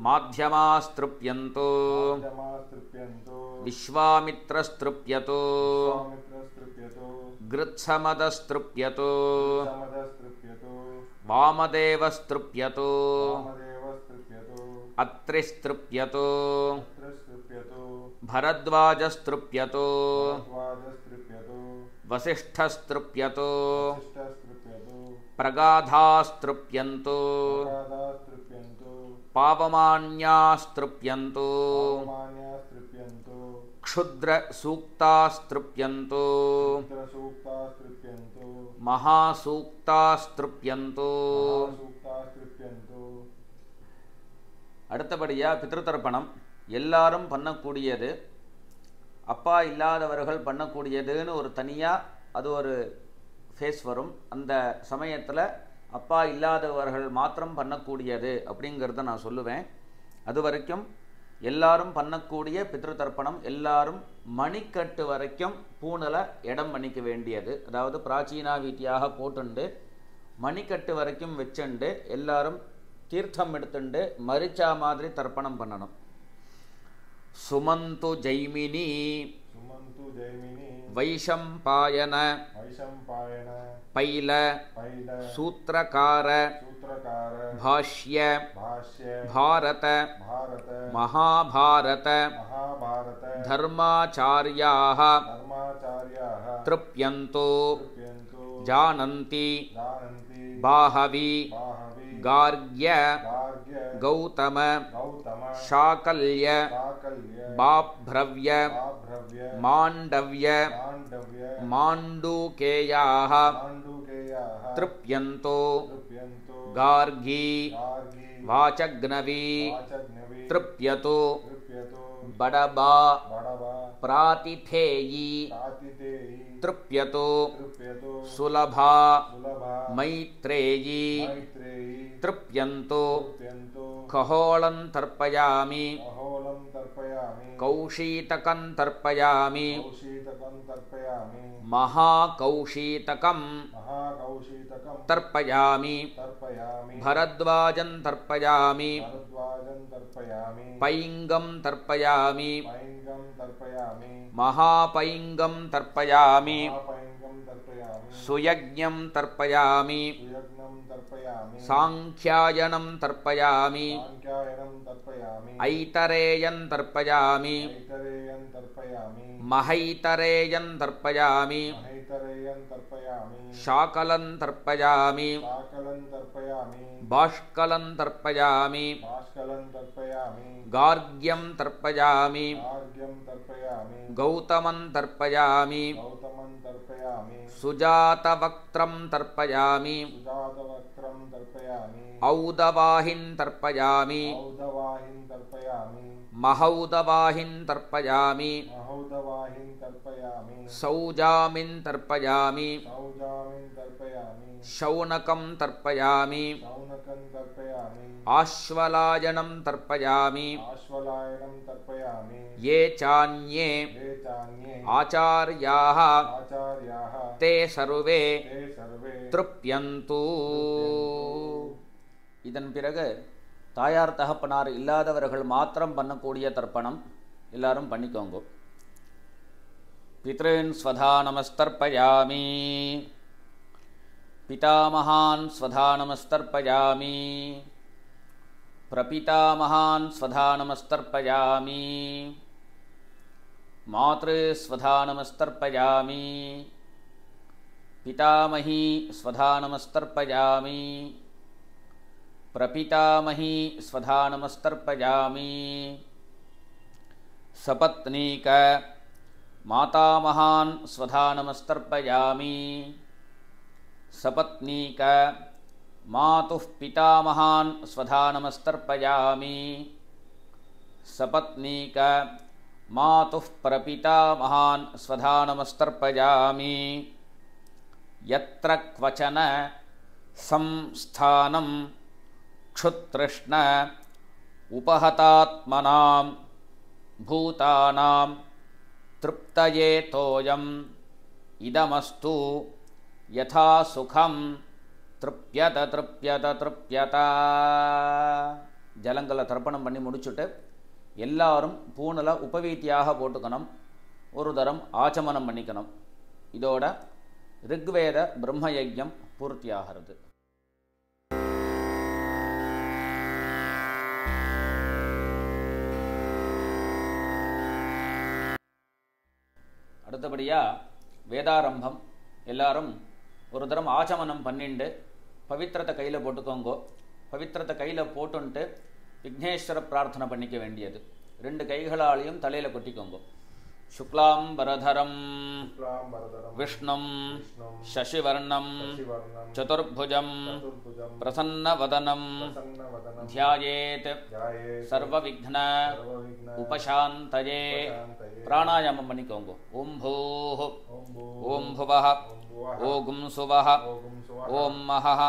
माध्यमास्तृप्यन्तो विश्वामित्रस्तृप्यतो गृत्समदस्तृप्यतो वामदेवस्तृप्यतो अत्रिस्तृप्यतो भरद्वाजस्तृप्यतो वसिष्ठस्तृप्यतो प्रगाधास्तृप्यन्तो पावमान्यास्तृप्यन्तो क्षुद्रसूक्तास्तृप्यन्तो महासूक्तास्तृप्यन्तो. அடுத்தபடியா பித்ருதர்ப்பணம். எல்லாரும் பண்ணக்கூடியது, அப்பா இல்லாதவர்கள் பண்ணக்கூடியதுன்னு ஒரு தனியாக அது ஒரு ஃபேஸ் வரும். அந்த சமயத்தில் அப்பா இல்லாதவர்கள் மாத்திரம் பண்ணக்கூடியது அப்படிங்கிறத நான் சொல்லுவேன். அது வரைக்கும் எல்லாரும் பண்ணக்கூடிய பித்ருதர்ப்பணம். எல்லாரும் மணிக்கட்டு வரைக்கும் பூனலை இடம் பண்ணிக்க வேண்டியது. அதாவது பிராச்சீனா வீட்டியாக போட்டுண்டு மணிக்கட்டு வரைக்கும் வச்சுண்டு எல்லாரும் தீர்த்தம் எடுத்துண்டு மரிச்சா மாதிரி தர்ப்பணம் பண்ணணும். சுமந்து ஜெய்மினி வைஷம்பாயன பைல சூத்ரகார भाष्य भारत महाभारत धर्माचार्याः तृप्यन्तो जानन्ति बाहवी गार्ग्य गौतम
गौतम
शाकल्य
साकल्य
बाभ्रव्य
आभ्रव्य
माण्डव्य
माण्डव्य
माण्डूकेयाः
माण्डूकेयाः
तृप्यन्तो
तृप्यन्तो
गार्गी
गार्गी
वाचग्नवी
वाचग्नवी
तृप्यतो
तृप्यतो
बडबा
बडवा
प्रातिथेयी
प्रातिथेयी
तृप्यतो
तृप्यतो
सुलभा
सुलभा
मैत्रेयी
मैत्रेयी
तृप्यन्तो
तृप्यन्तो
खहोलं तर्पयामि
अहोलं तर्पयामि
कौशीतकं तर्पयामि
कौशीतकं तर्पयामि
महाकौशीतकं
महाकौशीतकं
तर्पयामि
तर्पयामि
भरद्वाजं तर्पयामि
भरद्वाजं तर्पयामि
पैङ्गं तर्पयामि
पैङ्गं तर्पयामि
महापैङ्गं तर्पयामि
महापैङ्गं तर्पयामि
सुयज्ञं तर्पयामि
सुयज्ञं तर्पयामि
साङ्ख्यायनं तर्पयामि
साङ्ख्यायनं तर्पयामि
ऐतरेयं तर्पयामि
ऐतरेयं तर्पयामि
महैतरेयं तर्पयामि
महैतरेयं तर्पयामि
शाकलं तर्पयामि
साकलं तर्पयामि
बाष्कलं तर्पयामि
भास्कलं तर्पयामि
गार्ग्यं तर्पयामि
गार्ग्यं तर्पयामि
गौतमं तर्पयामि
गौतमं तर्पयामि
सुजातवक्त्रं तर्पयामि
सुजातवक्त्रं तर्पयामि
औदवाहिं तर्पयामि
औदवाहिं तर्पयामि
महौदवाहिं तर्पयामि
महौदवाहिं तर्पयामि
सौजामिं तर्पयामि
सौजामिं तर्पयामि
शौनकं तर्पयामि
शौनकं तर्पयामि
आश्वलायनं तर्पयामि
आश्वलायनं तर्पयामि
ये चान्ये
ये चान्ये
आचार्याः
आचार्याः
ते सर्वे
ते सर्वे
तृप्यन्तु இதன் பிறகு தாயார் தகப்பனார் இல்லாதவர்கள் மாத்திரம் பண்ணக்கூடிய தர்ப்பணம் எல்லாரும் பண்ணிக்கோங்க. பித்ருன் ஸ்வதா நமஸ்தர்ப்பயாமி பிதாமகான் ஸ்வதா நமஸ்தர்ப்பயாமி பிரபிதாமகான் ஸ்வதா நமஸ்தர்ப்பயாமி மாத்ரு ஸ்வதா நமஸ்தர்ப்பயாமி பிதாமஹி ஸ்வதா நமஸ்தர்ப்பயாமி प्रपितामही स्वधा नमस्तर्पयामि सपत्नीक मातामहान् स्वधा नमस्तर्पयामि सपत्नीक मातुः पितामहान् स्वधा नमस्तर्पयामि सपत्नीक मातुः प्रपितामहान् स्वधा नमस्तर्पयामि यत्र क्वचन संस्थानं क्षुतृष्ण उपहतात्मनां भूतानां तृप्तये तोयम् इदमस्तु यथा सुखं तृप्यत तृप्यत तृप्यत. ஜலங்களை தர்ப்பணம் பண்ணி முடிச்சுட்டு எல்லாரும் பூணில் உபவீத்தியாக போட்டுக்கணும். ஒரு தரம் ஆச்சமனம் பண்ணிக்கணும். இதோட ரிக்வேத பிரம்மயஜ்யம் பூர்த்தியாகிறது. அடுத்தபடியாக வேதாரம்பம். எல்லாரும் ஒரு தரம் ஆச்சமனம் பண்ணிண்டு பவித்திரத்தை கையில் போட்டுக்கோங்கோ. பவித்திரத்தை கையில் போட்டுன்ட்டு விக்னேஸ்வர பிரார்த்தனை பண்ணிக்க வேண்டியது. 2 கைகளாலையும் தலையில் கொட்டிக்கோங்கோ. शुक्लांबरधरं विष्णुं शशिवर्णं चतुर्भुजं प्रसन्नवदनं ध्यायेत् सर्वविघ्न उपशान्तये. प्राणायामं பண்ணிக்கோங்க. ஓம் பூஹ் ஓம் புவஹ ஓம் சுவஹ ஓம் மஹஹ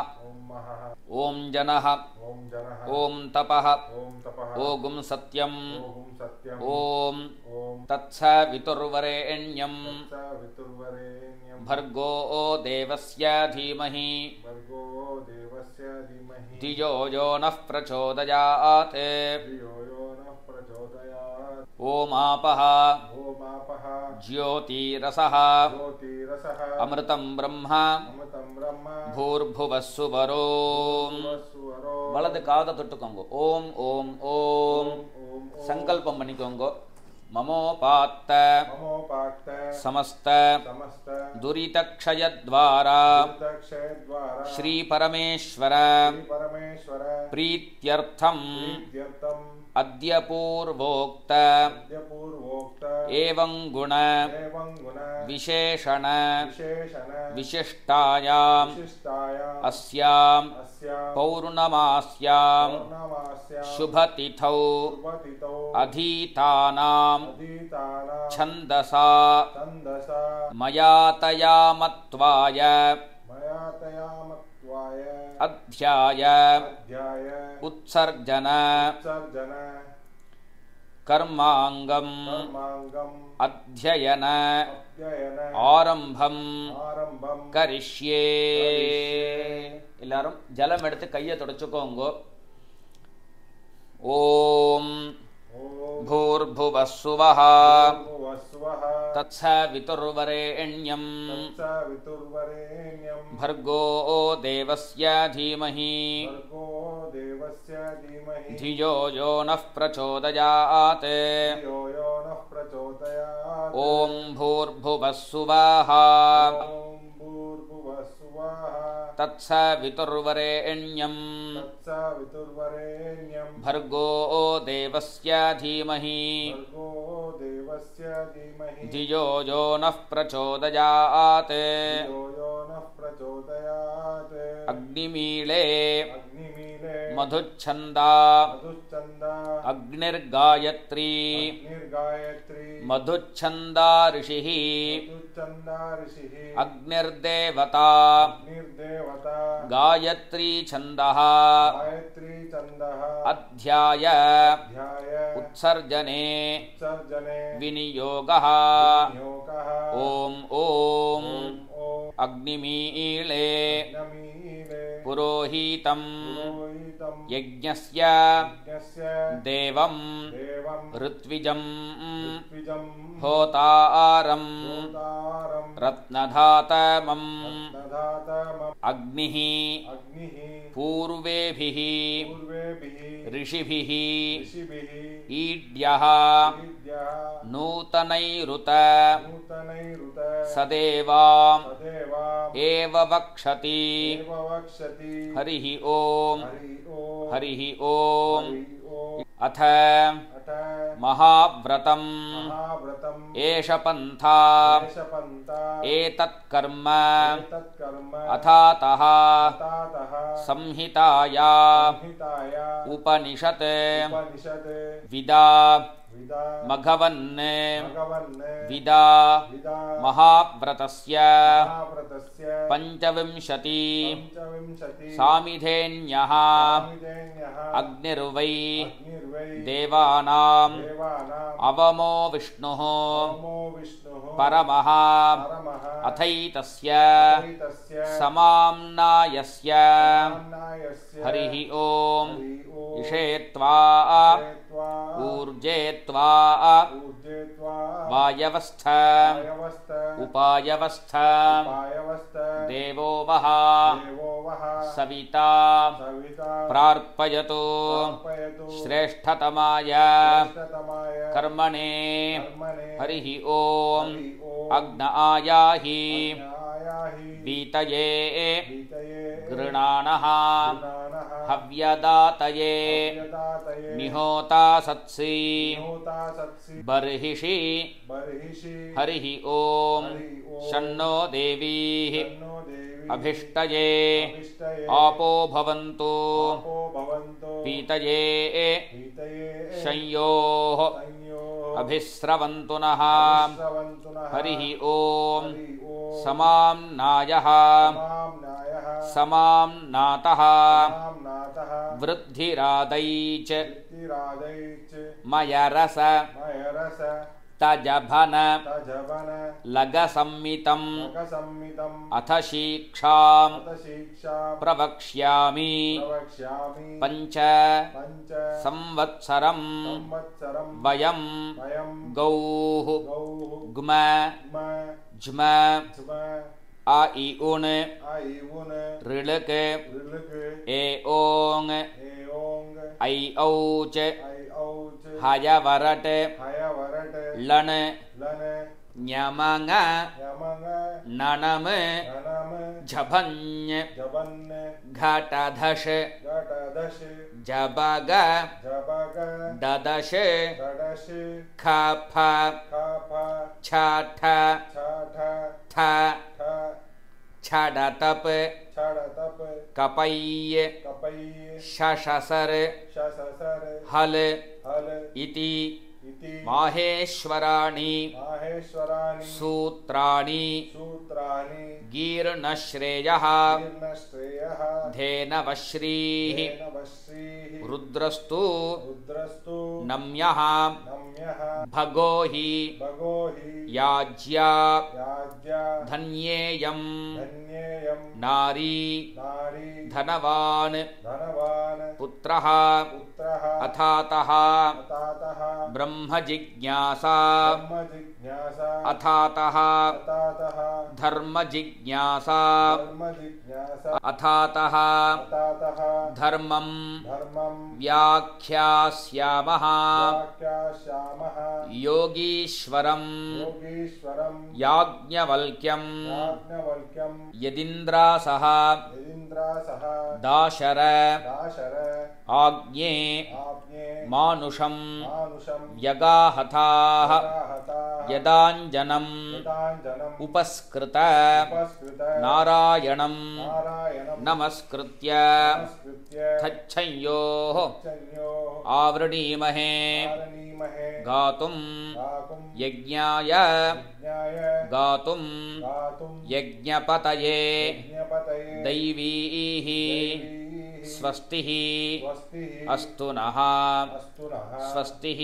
ஓம் ஜனஹ ஓம் தபஹ ஓம் சத்யம் ஓம் तत्सवितुर्वरेण्यं भर्गो देवस्य धीमहि धियो यो नः प्रचोदयात्. ओमापः ज्योतिरसः अमृतं ब्रह्म भूर्भुवः सुवरोम्. வலது காதை தொட்டுக்கோங்க. ஓம் ஓம் ஓம் சங்கல்பம் பண்ணிக்கோங்க. ममोपात्त समस्त
समस्त
दुरितक्षयद्वारा
दुरितक्षयद्वारा
श्री परमेश्वर
परमेश्वर
प्रीत्यर्थम
प्रीत्यर्थम्
अद्य पूर्वोक्त एवं गुण विशेषण विशिष्टायां अस्यां पौर्णमास्यां शुभतिथौ अधीतानां छन्दसा मया मत्वाय अध्याय उत्सर्जन कर्मांगम अध्ययन आरंभम करिष्ये எல்லாரும் ஜலம் எடுத்து கையை தொடச்சுக்கோங்க ஓம் भूर्भुवस्सुवः तत्सवितुर्वरेण्यं भर्गो देवस्य धीमहि धियो यो नः प्रचोदयात् ॐ भूर्भुवस्सुवः तत्सवितुर्वरेण्यं भर्गो देवस्य धीमहि धियो यो नः प्रचोदयात् अग्निमीळे मधुच्छन्दा अग्निर्गायत्री मधुच्छन्दा ऋषिः अग्निर्देवता गायत्री छन्दः अध्याय उत्सर्जने विनियोगः ॐ ॐ अग्निमीळे पुरोहितं यज्ञस्य देवं ऋत्विजं होतारं रत्नधातमं अग्निः पूर्वेभिः ऋषिभिः ईड्यः नूतनैरुत सदेवां एव वक्षति हरिः ॐ हरिः ॐ अथ महाव्रतम् एष पन्था एतत्कर्म अथातः संहिताया उपनिषत् विदा मघवन् विदा महाव्रतस्य पञ्चविंशति सामिधेन्यः अग्निर्वै देवानाम् अवमो विष्णुः परमः अथैतस्य समाम्नायस्य हरिः ॐ इषेत्वा ऊर्जेत्वा वायवस्थ उपायवस्थ देवो वः सविता प्रार्पयतु श्रेष्ठतमाय कर्मणे हरिः ॐ अग्न आयाहि वीतये गृणाणः हव्यदातये निहोता सत्सि बर्हिषि हरिः ॐ शन्नो देवीः अभिष्टये आपो भवन्तु पीतये शंयोः अभिस्रवन्तु नः हरिः ॐ समाम्नायः समाम्नातः वृद्धिरादैच मयरस तजभन लगसंमितम् अथ शिक्षां प्रवक्ष्यामि पञ्च संवत्सरं वयं गौः ग्म ज्म आ इ उन् ऋलक ए ओङ् ऐ औच हयवरट लन ஞமங்க
यमंग
நனம
ननम
ஜபஞ்
जबन
घटधश
घटदश
ஜபக
जबग
ददश
दडश
खफ
खफ
छठ
छठ
थ
ठ
छडतप
छड़तप
कपय्य
कपई
शशसर
शससर
हल
हल
इति
इति
माहेश्वराणि
माहेश्वराणि
सूत्राणि
सूत्राणि
गीर्णश्रेयः
जीर्णश्रेयः
धेनवश्रीः
धेनवश्रीः
रुद्रस्तु
रुद्रस्तु
नम्यः
नम्यः
भगो हि
भगो हि
याज्या
याज्या
धन्येयम्
धन्येयं
नारी
नारी
धनवान्
धनवान्
पुत्रः
पुत्रः
अथातः
अतातः
ब्रह्मजिज्ञासा
ब्रह्मजिज्ञासा
अथातः
अतातः
धर्मजिज्ञासा
धर्मजिज्ञासा
अथातः
अतातः
धर्मं
धर्मं
व्याख्यास्यामः
व्याख्यास्यामः
योगीश्वरं
योगीश्वरं
याज्ञवल्क्यं
याज्ञवल्क्यं
यदीन्द्रासः
यदीन्द्रासः
दाशर
दाशर
आज्ञे
आज्ञे
मानुषं
मानुषं
व्यगाहताः
यदाहताः
यदाञ्जनम्
यदाञ्जनम्
उपस्कृत
उपस्कृत
नारायणं
नारायणं
नमस्कृत्य
नमस्कृत्य
तच्छयोः
तच्छयोः
आवृणीमहे
आरणीमहे
गातुं
गातुं
यज्ञाय
यज्ञाय
गातुं
गातुं
यज्ञपतये
यज्ञपतये
दैवीः
दैवीः
स्वस्तिः
स्वस्तिः
अस्तु नः
अस्तु नः
स्वस्तिः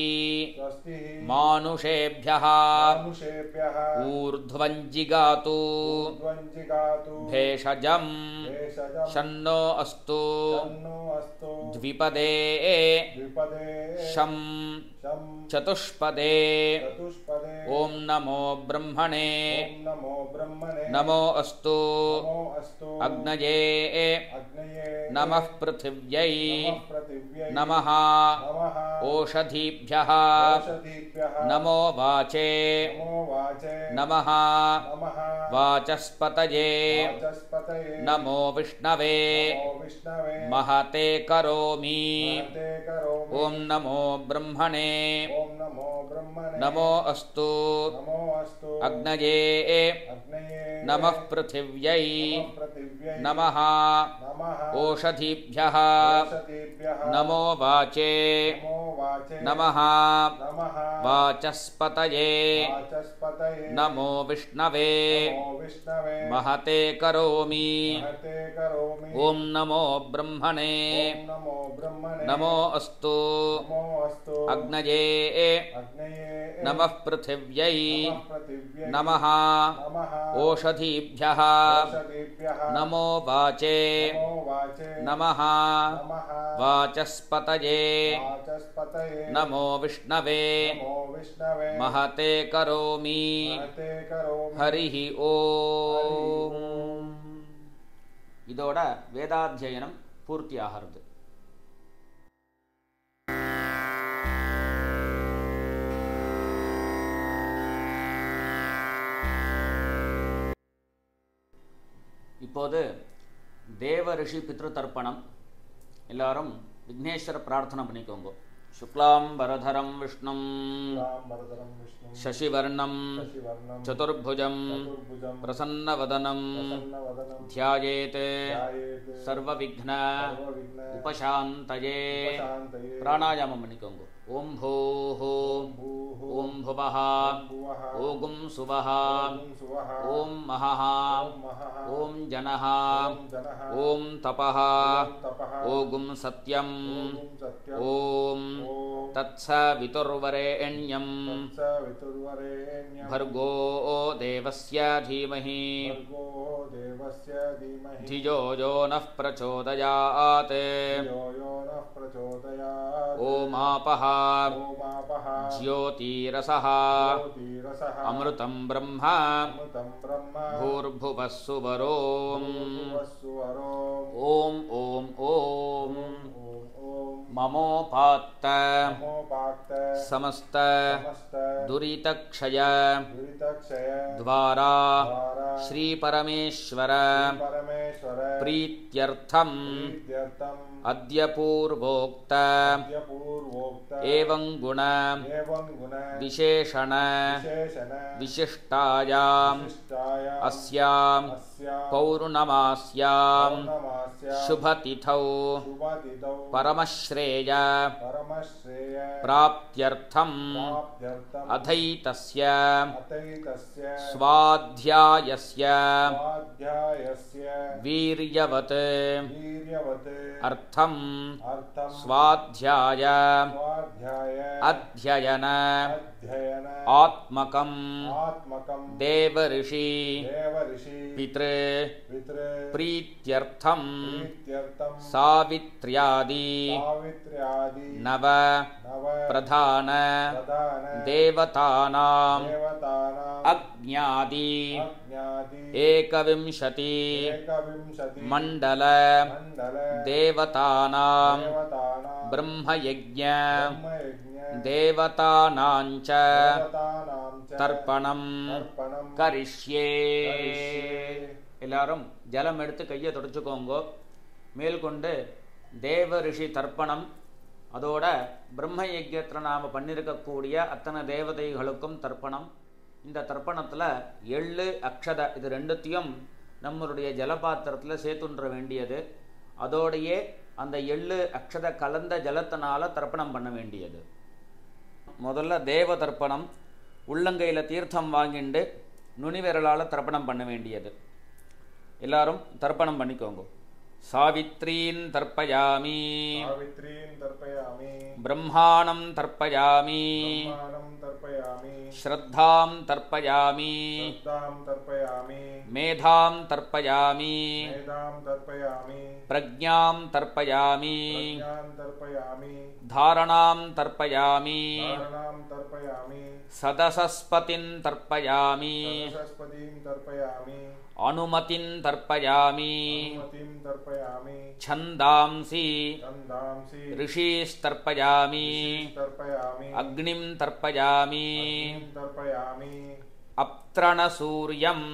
स्वस्तिः
मानुषेभ्यः
मानुषेभ्यः
ऊर्ध्वञ्जिगातु
ऊर्ध्वञ्जिगातु
भेषजं
भेषजं
शन्नो अस्तु
तन्नो अस्तु
द्विपदे
द्विपदे
शं
शं
चतुष्पदे
चतुष्पदे
ॐ नमो ब्रह्मणे
ॐ नमो ब्रह्मणे
नमो अस्तु
नमो अस्तु
अग्नये
अग्नये
नमः पृथिव्यै
नमः पृथिव्यै
नमः
नमः
ओषधीभ्यः
ओषधीभ्यः
नमो वाचे
नमो वाचे
नमः
नमः
वाचस्पतये
वाचस्पतये
नमो विष्णवे
नमो विष्णवे
महते करोमि
महते करोमि
ॐ नमो ब्रह्मणे
ॐ नमो ब्रह्मणे
नमो अस्तु
नमो अस्तु
अग्नये
अग्नये
नमः पृथिव्यै
नमः पृथिव्यै
नमः
नमः
ओषधीभ्यः
ओषधीभ्यः
नमो वाचे
नमो वाचे
नमः
नमः
वाचस्पतये
वाचस्पतये
नमो विष्णवे
नमो विष्णवे
महते करोमि
महते करोमि
ॐ नमो ब्रह्मणे
ॐ नमो ब्रह्मणे
नमो अस्तु
नमो अस्तु
अग्नये
अग्नये
नमः पृथिव्यै
नमः पृथिव्यै
नमः
नमः
ओषधीभ्यः
ओषधीभ्यः
नमो वाचे
नमो वाचे
नमः
नमः
वाचस्पतये
वाचस्पतये
नमो विष्णवे
नमो विष्णवे
महते करोमि
महते करोमि
हरिः ओम् இதோட வேதாத்தியனம் பூர்த்தி ஆகிறது. இப்போது தேவ ரிஷி பித்ரு தர்ப்பணம். எல்லாரும் விக்னேஸ்வர பிரார்த்தனை பண்ணிக்கோங்க. शुक्लांबरधरं विष्णुं शशिवर्णं चतुर्भुजं प्रसन्नवदनं ध्यायेत् सर्वविघ्न उपशान्तये. प्राणायामं பண்ணிக்கோங்க. ओम भूः ओम भुवः ओगुं सुवः ओम महः ओम जनः ओम तपः ओगुं सत्यं ओम तत्सवितुर्वरेण्यं भर्गो देवस्य धीमहि धियो यो नः प्रचोदयात्. ओमापः ज्योतिरसः अमृतं ब्रह्म भूर्भुवः सुवरोम्. ओम ओम ओम. ममोपात्त
ममोपाक्त
समस्त
समस्त
दुरितक्षय
दुरितक्षय
द्वारा
द्वारा
श्री परमेश्वर
परमेश्वर
प्रीत्यर्थम
प्रीत्यर्थम्
अद्य पूर्वोक्त
अद्य पूर्वोक्त
एवं गुण विशेषण
विशेषण
विशिष्टायां
विशिष्टायाम्
अस्यां
अस्यां
पौर्णमास्यां
पौर्णमास्यां
शुभतिथौ
शुभतिथौ
परमश्रेय
परमश्रेय
प्राप्त्यर्थम्
प्राप्त्यर्थम्
अथैतस्य
अतैतस्य
स्वाध्यायस्य
स्वाध्यायस्य
वीर्यवत्
वीर्यवत्
अर्थम्
अर्थम्
स्वाध्याय
स्वाध्याय
अध्ययन
अध्ययन
आत्मकम्
आत्मकम्
देवऋषि
देवऋषि
पितृ
पितृ
प्रीत्यर्थम्
प्रीत्यर्थम्
सावित्र्यादि
सावित्र्यादि
नव
नव
प्रधान
प्रधान
देवतानाम्
देवतानाम्
अज्ञादि
अज्ञादि
एकविंशति
एकविंशति
मण्डल
मण्डल
देवतानाम्
देवतानाम्
ब्रह्मयज्ञ
ब्रह्मयज्ञ
देवतानाञ्च
देवतानाम् च
தர்ப்பணம்
தர்ப்பணம்
கரிஷ்யே.
கரிஷ்யே.
எல்லாரும் ஜலம் எடுத்து கையை தொடச்சுக்கோங்கோ. மேல்கொண்டு தேவ ரிஷி தர்ப்பணம், அதோட பிரம்ம யஜ்யத்தில் நாம் பண்ணியிருக்கக்கூடிய அத்தனை தேவதைகளுக்கும் தர்ப்பணம். இந்த தர்ப்பணத்தில் எள்ளு அக்ஷத இது ரெண்டுத்தையும் நம்மளுடைய ஜலபாத்திரத்தில் சேர்த்துன்ற வேண்டியது. அதோடையே அந்த எள்ளு அக்ஷத கலந்த ஜலத்தினால தர்ப்பணம் பண்ண வேண்டியது. முதல்ல தேவ தர்ப்பணம், உள்ளங்கையில் தீர்த்தம் வாங்கிண்டு நுனிவிரலால் தர்ப்பணம் பண்ண வேண்டியது. எல்லாரும் தர்ப்பணம் பண்ணிக்கோங்க. சாவித்ரீன் தர்ப்பயாமி
சாவித்ரீன் தர்ப்பயாமி
பிரம்மாணம் தர்ப்பயாமி
பிரம்மாணம் தர்ப்பயாமி
ஸ்ரத்தாம் தர்ப்பயாமி
ஸ்ரத்தாம் தர்ப்பயாமி
மேதாம் தர்ப்பயாமி
மேதாம் தர்ப்பயாமி
பிரஜ்ஞாம் தர்ப்பயாமி
பிரஜ்ஞாம் தர்ப்பயாமி
தாரணாம் தர்ப்பயாமி
தாரணாம் தர்ப்பயாமி
சதசஸ்பதின் தர்ப்பயாமி
சரஸ்வதீம் தர்ப்பயாமி
அனுமதின் தர்ப்பயாமி
அனுமதிம் தர்ப்பயாமி
சந்தாம்சி
சந்தாம்சி
ரிஷீஸ்தர்ப்பயாமி
தர்ப்பயாமி
அக்னிம் தர்ப்பயாமி
அக்னிம் தர்ப்பயாமி
அப்ரணசூர்யம்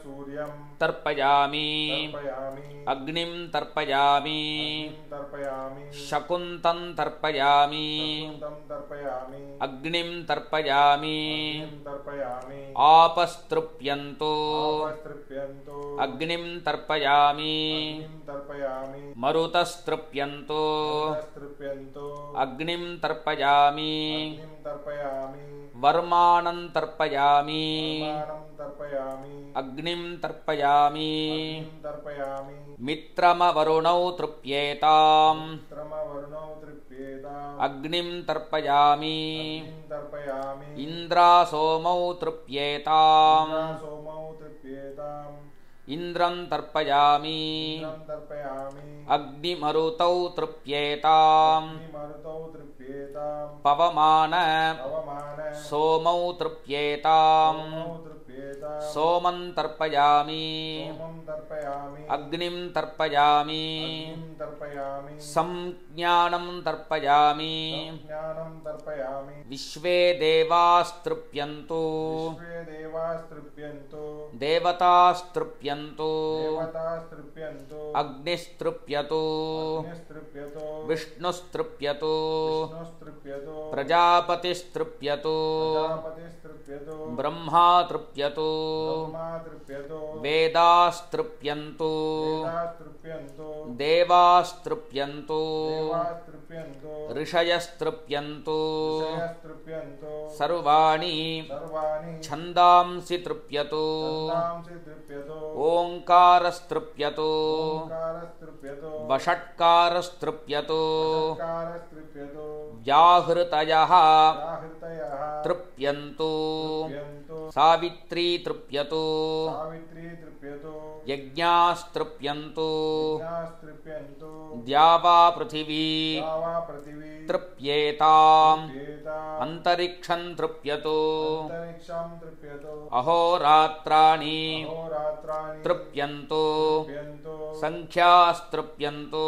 சூர்யம்
தர்ப்பயாமி
தர்ப்பயாமி
அக்னிம் தர்ப்பயாமி
அக்னிம் தர்ப்பயாமி
சகுந்தம் தர்ப்பயாமி
சகுந்தம் தர்ப்பயாமி
அக்னிம் தர்ப்பயாமி
அக்னிம் தர்ப்பயாமி
ஆபஸ்திருப்யந்தோ
ஆபஸ்திருப்யந்தோ
அக்னிம் தர்ப்பயாமி
அக்னிம் தர்ப்பயாமி
மருதஸ்திருப்யந்தோ
ஆபஸ்திருப்யந்தோ
அக்னிம் தர்ப்பயாமி
அக்னிம் தர்ப்பயாமி
வர்மாணம் தர்ப்பயாமி
பிரமாணம் தர்ப்பயாமி
அக்னிம் தர்ப்பயாமி
அக்னிம் தர்ப்பயாமி
மித்ரமவருணௌ த்ருப்யேதாம்
த்ரமவர்ணோ த்ரிப்யேதாம்
அக்னிம் தர்ப்பயாமி
அக்னிம் தர்ப்பயாமி
இந்திராசோமௌ த்ருப்யேதாம்
சோமௌ த்ரிப்யேதாம்
இந்திரம் தர்ப்பயாமி
இந்திரம் தர்ப்பயாமி
அக்னிமருதௌ த்ருப்யேதாம்
அக்னிமருதௌ த்ரிப்யேதாம்
பவமான
பவமான
சோமௌ த்ருப்யேதாம்
சோமௌ த்ரிப்யேதாம்
சோமம் தர்ப்பயாமி
சோமம் தர்ப்பயாமி
அக்னிம் தர்ப்பயாமி
அக்னிம் தர்ப்பயாமி
சம்ஞானம் தர்ப்பயாமி
ஞானம் தர்ப்பயாமி
விஸ்வே தேவாஸ்திருப்யந்து
விஸ்வே தேவாஸ்திருப்யந்தோ
தேவதாஸ்திருப்யந்து
தேவதாஸ்திருப்யந்தோ
அக்னிஸ்திருப்யது
அக்னிஸ்திருப்யதோ
விஷ்ணுஸ்திருப்யது
விஷ்ணுஸ்திருப்யதோ
பிரஜாபதிஸ்திருப்யது
பிரஜாபதிஸ்திருப்யதோ
பிரம்மா திருப்யது
பிரம்மா திருப்யதோ
வேதாஸ்திருப்யந்து
வேதாஸ்திருப்யந்தோ
தேவாஸ்திருப்யந்து
தேவாஸ்திருப்யந்தோ
ரிஷயஸ்திருப்யந்து
ரிஷயஸ்திருப்யந்தோ
சர்வாணி
சர்வாணி
छन्दांसि तृप्यतु
சந்தாம்சி திருப்யதோ
ओङ्कारस्तृप्यतु
ஓங்காரஸ்திருப்யதோ
वषट्कारस्तृप्यतु
சத்காரஸ்திருப்யதோ
व्याहृतयः
யாஹிருதயः
तृप्यन्तु
திருப்யந்தோ
सावित्री तृप्यतु
சாவித்ரி திருப்யதோ
यज्ञास्तृप्यन्तु
யஜ்ஞாஸ்திருப்யந்தோ
द्यावा पृथिवी
யாவா பிருத்திவி
तृप्येताम्
திருப்யேதாம்
अन्तरिक्षं तृप्यतु
அந்தரிக்ஷம் திருப்யதோ
अहोरात्राणि
அஹோராத்ராணி
तृप्यन्तु
திருப்யந்தோ
संख्यास्तृप्यन्तो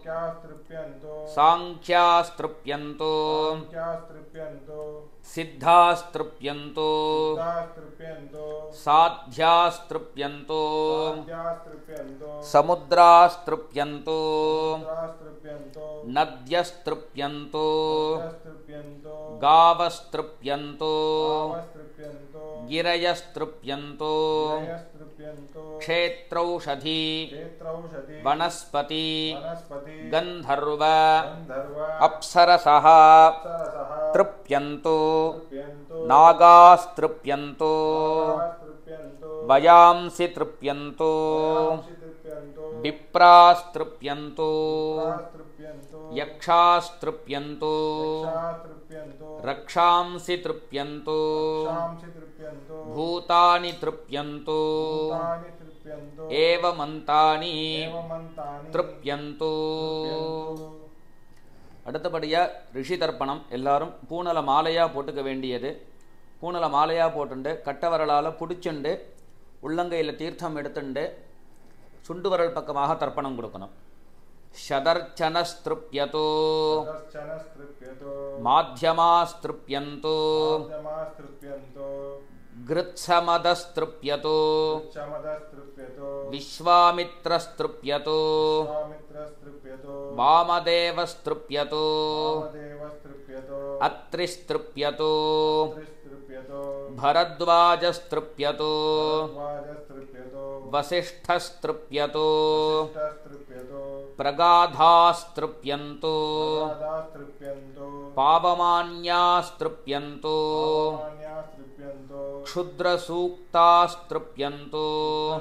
संख्यास्तृप्यन्तो
सांख्यास्तृप्यन्तो
सांख्यास्तृप्यन्तो
सिद्धास्तृप्यन्तो
सिद्धास्तृप्यन्तो
साध्यास्तृप्यन्तो
साध्यास्तृप्यन्तो
समुद्रास्तृप्यन्तो
समुद्रास्तृप्यन्तो
नद्यस्तृप्यन्तो
नद्यस्तृप्यन्तो
गावस्तृप्यन्तो
गावस्तृप्यन्तो
गिरयस्तृप्यन्तो
गिरयस्तृप्यन्तो
क्षेत्रौषधी
क्षेत्रौषधी
वनस्पति
वनस्पति
गन्धर्व
गन्धर्व
अप्सरसः
अप्सरसः
तृप्यन्तो
तृप्यन्तो
नागास्तृप्यन्तो
नागास्तृप्यन्तो
वयांसि तृप्यन्तो
वयांसि तृप्यन्तो
विप्रास्तृप्यन्तो
प्रास्तृप्यन्तो
यक्षास्तृप्यन्तो
यक्षास्तृप्यन्तो
रक्षांसि तृप्यन्तो
रक्षांसि तृप्यन्तो
भूतानि तृप्यन्तो
भूतानि तृप्यन्तो
एवमन्तानि
एवमन्तानि
तृप्यन्तो
तृप्यन्तो
அடுத்தபடியாக ரிஷி தர்ப்பணம் எல்லாரும் பூனலை மாலையாக போட்டுக்க வேண்டியது. பூனலை மாலையாக போட்டுண்டு கட்டவரலால் பிடிச்சுண்டு உள்ளங்கையில் தீர்த்தம் எடுத்துண்டு சுண்டு வரல் பக்கமாக தர்ப்பணம் கொடுக்கணும். ஷதர்ச்சனஸ்திருப்யதோ
दर्शनस्तृप्यतो
மாத்யமாஸ்திருப்யந்தோ
माध्यमास्तृप्यन्तो
கிருத்சமதஸ்திருப்யதோ
क्षमदस्तृप्यतो
விஸ்வாமித்ரஸ்திருப்யதோ
स्वामित्रस्तृप्यतो
வாமதேவஸ்திருப்யதோ
वामदेवस्तृप्यतो
அத்ரிஸ்திருப்யதோ
त्रिस्तृप्यतो
भरद्वाजस्त्रुप्यतो
वाजस्तृप्यतो
वसिष्ठस्त्रुप्यतो
वसिष्ठस्तृप्यतो
प्रगाधास्त्रुप्यन्तो
राधास्तृप्यन्तो
पावमान्यास्त्रुप्यन्तो
पावमान्यास्तृप्यन्तो
क्षुद्रसूक्तास्त्रुप्यन्तो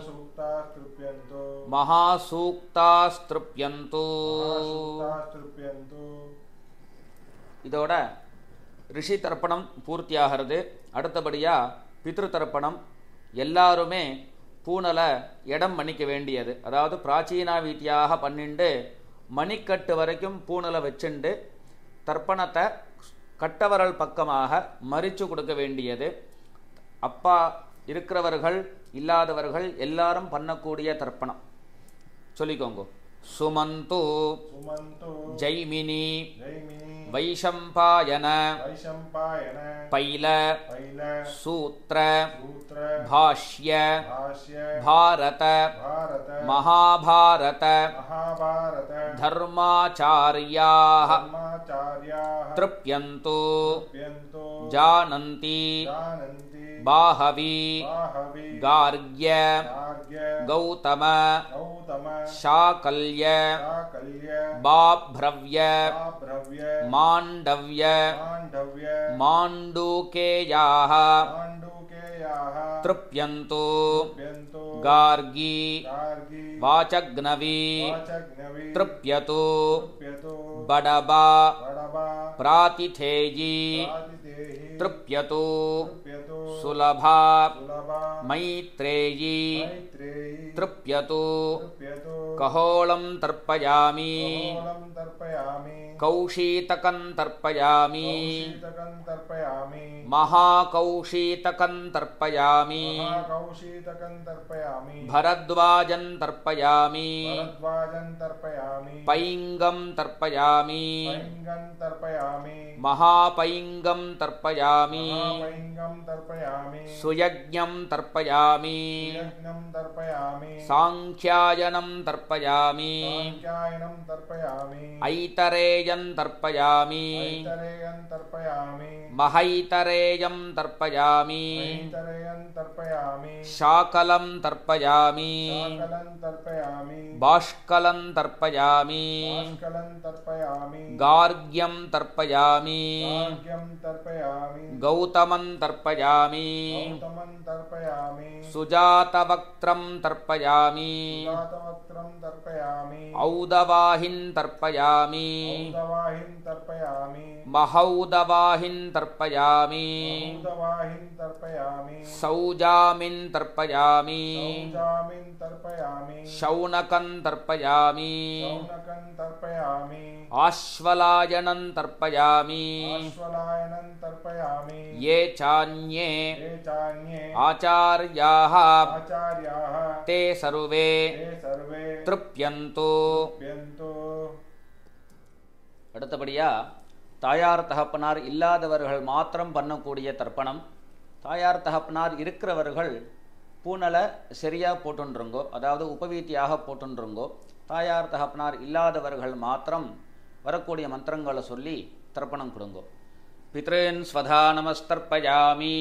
सूक्तास्तृप्यन्तो
महासूक्तास्त्रुप्यन्तो
महासूक्तास्तृप्यन्तो
இதோட ரிஷி தர்ப்பணம் பூர்த்தியாகிறது. அடுத்தபடியாக பித்ரு தர்ப்பணம். எல்லாருமே பூனலை இடம் மணிக்க வேண்டியது. அதாவது பிராச்சீனா வீட்டியாக பண்ணிண்டு மணிக்கட்டு வரைக்கும் பூனலை வச்சுண்டு தர்ப்பணத்தை கட்டவரல் பக்கமாக மறித்து கொடுக்க வேண்டியது. அப்பா இருக்கிறவர்கள் இல்லாதவர்கள் எல்லாரும் பண்ணக்கூடிய தர்ப்பணம் சொல்லிக்கோங்க. சுமந்து
सुमन्तो
ஜைமினி
जैमिनी
வைஷம்பாயன
वैशम्पायन
பைல
पैल
சூத்ர
सूत्र
பாஷ்ய
भाष्य
பாரத
भारत
மகாபாரத
महाभारत
धर्माचार्याः
धर्माचार्याः
तृप्यन्तो
तृप्यन्तो
जानन्ति
जानन्ति
बाहवी
बाहवी
गार्ग्य
गार्ग्य
गौतम
गौतम
शाकल्य
शाकल्य
बाभ्रव्य
भ्रव्य
माण्डव्य
माण्डव्य
माण्डूकेयाः
माण्डूकेयाः
तृप्यन्तो
तृप्यन्तो
गार्गी
गार्गी
वाचग्नवी
वाचग्नवी
तृप्यतो
तृप्यतो
बडबा
बडबा
प्रातिथेयी
प्रातिदेहि
तृप्यतो
तृप्यतो
सुलभा
सुलभा
मैत्रेयी
मैत्रेयी
तृप्यतो
तृप्यतो
कहोलं तर्पयामि
कहोलं तर्पयामि
कौशीतकं तर्पयामि
कौशीतकं तर्पयामि
महाकौशीतकं तर्पयामि
महाकौशीतकं तर्पयामि
भरद्वाजं तर्पयामि
भरद्वाजं तर्पयामि
पैङ्गं तर्पयामि
पैङ्गं तर्पयामि
महापैङ्गं तर्पयामि
महापैङ्गं तर्पयामि
सुयज्ञं तर्पयामि
यज्ञं तर्पयामि
साङ्ख्यायनं तर्पयामि
साङ्ख्यायनं तर्पयामि
ऐतरेयं तर्पयामि
ऐतरेयं तर्पयामि
महैतरेयं तर्पयामि
ऐतरेयं तर्पयामि
शाकलं तर्पयामि
शाकलं तर्पयामि
बाष्कलं तर्पयामि
भास्कलं तर्पयामि
गार्ग्यं तर्पयामि
गार्ग्यं तर्पयामि
गौतमं तर्पयामि
गौतमं तर्पयामि
सुजातवक्त्रं तर्पयामि
सुजातवक्त्रं तर्पयामि
औदवाहिं तर्पयामि
औदवाहिं तर्पयामि
महौदवाहिं तर्पयामि
औदवाहिं तर्पयामि
सौजामिं तर्पयामि
सौजामिं तर्पयामि
शौनकं तर्पयामि
शौनकं तर्पयामि
आश्वलायनं तर्पयामि
आश्वलायनं तर्पयामि तर्पयामि
ये चान्ये
ये चान्ये
आचार्याः
आचार्याः
ते सर्वे
ते सर्वे
तृप्यन्तु
तृप्यन्तु
அடுத்தபடியா தாயார் தகப்பனார் இல்லாதவர்கள் மாத்திரம் பண்ணக்கூடிய தர்ப்பணம். தாயார் தகப்பனார் இருக்கிறவர்கள் பூனலை சரியாக போட்டுருங்கோ, அதாவது உபவீத்தியாக போட்டுருங்கோ. தாயார் தகப்பனார் இல்லாதவர்கள் மாத்திரம் வரக்கூடிய மந்திரங்களை சொல்லி தர்ப்பணம் கொடுங்கோ. பித்ருன் ஸ்வதா நமஸ்தர்ப்பயாமி,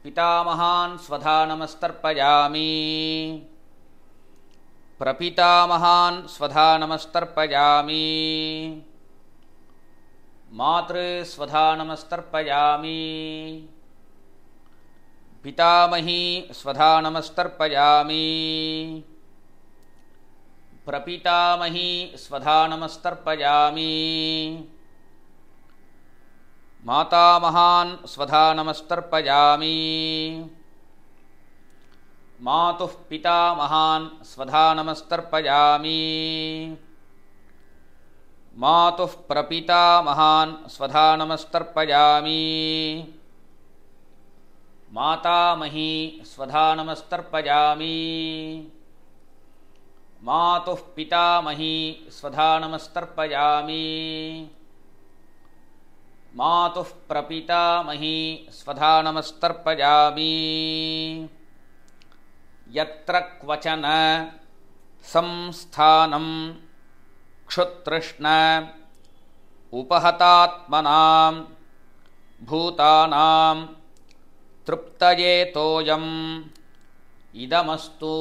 பிதாமகான் ஸ்வதா நமஸ்தர்ப்பயாமி, பிரபிதாமகான் ஸ்வதா நமஸ்தர்ப்பயாமி, மாத்ரு ஸ்வதா நமஸ்தர்ப்பயாமி, பிதாமஹி ஸ்வதா நமஸ்தர்ப்பயாமி, பிரபிதாமஹி ஸ்வதா நமஸ்தர்ப்பயாமி, மாதாமகான் ஸ்வதா நமஸ்தர்ப்பயாமி, மாதுः பிதாமகான் ஸ்வதா நமஸ்தர்ப்பயாமி, மாதுः பிரபிதாமகான் ஸ்வதா நமஸ்தர்ப்பயாமி, மாதாமஹி ஸ்வதா நமஸ்தர்ப்பயாமி, மாதுः பிதாமஹி ஸ்வதா நமஸ்தர்ப்பயாமி, மாதுः பிரபிதாமஹி ஸ்வதா நமஸ்தர்ப்பயாமி. யத்ர க்வச்சன சம்ஸ்தானம் க்ஷுத்ருஷ்ண உபஹதாத்மனாம் பூதானாம் திருப்தயே தோயம் இதமஸ்து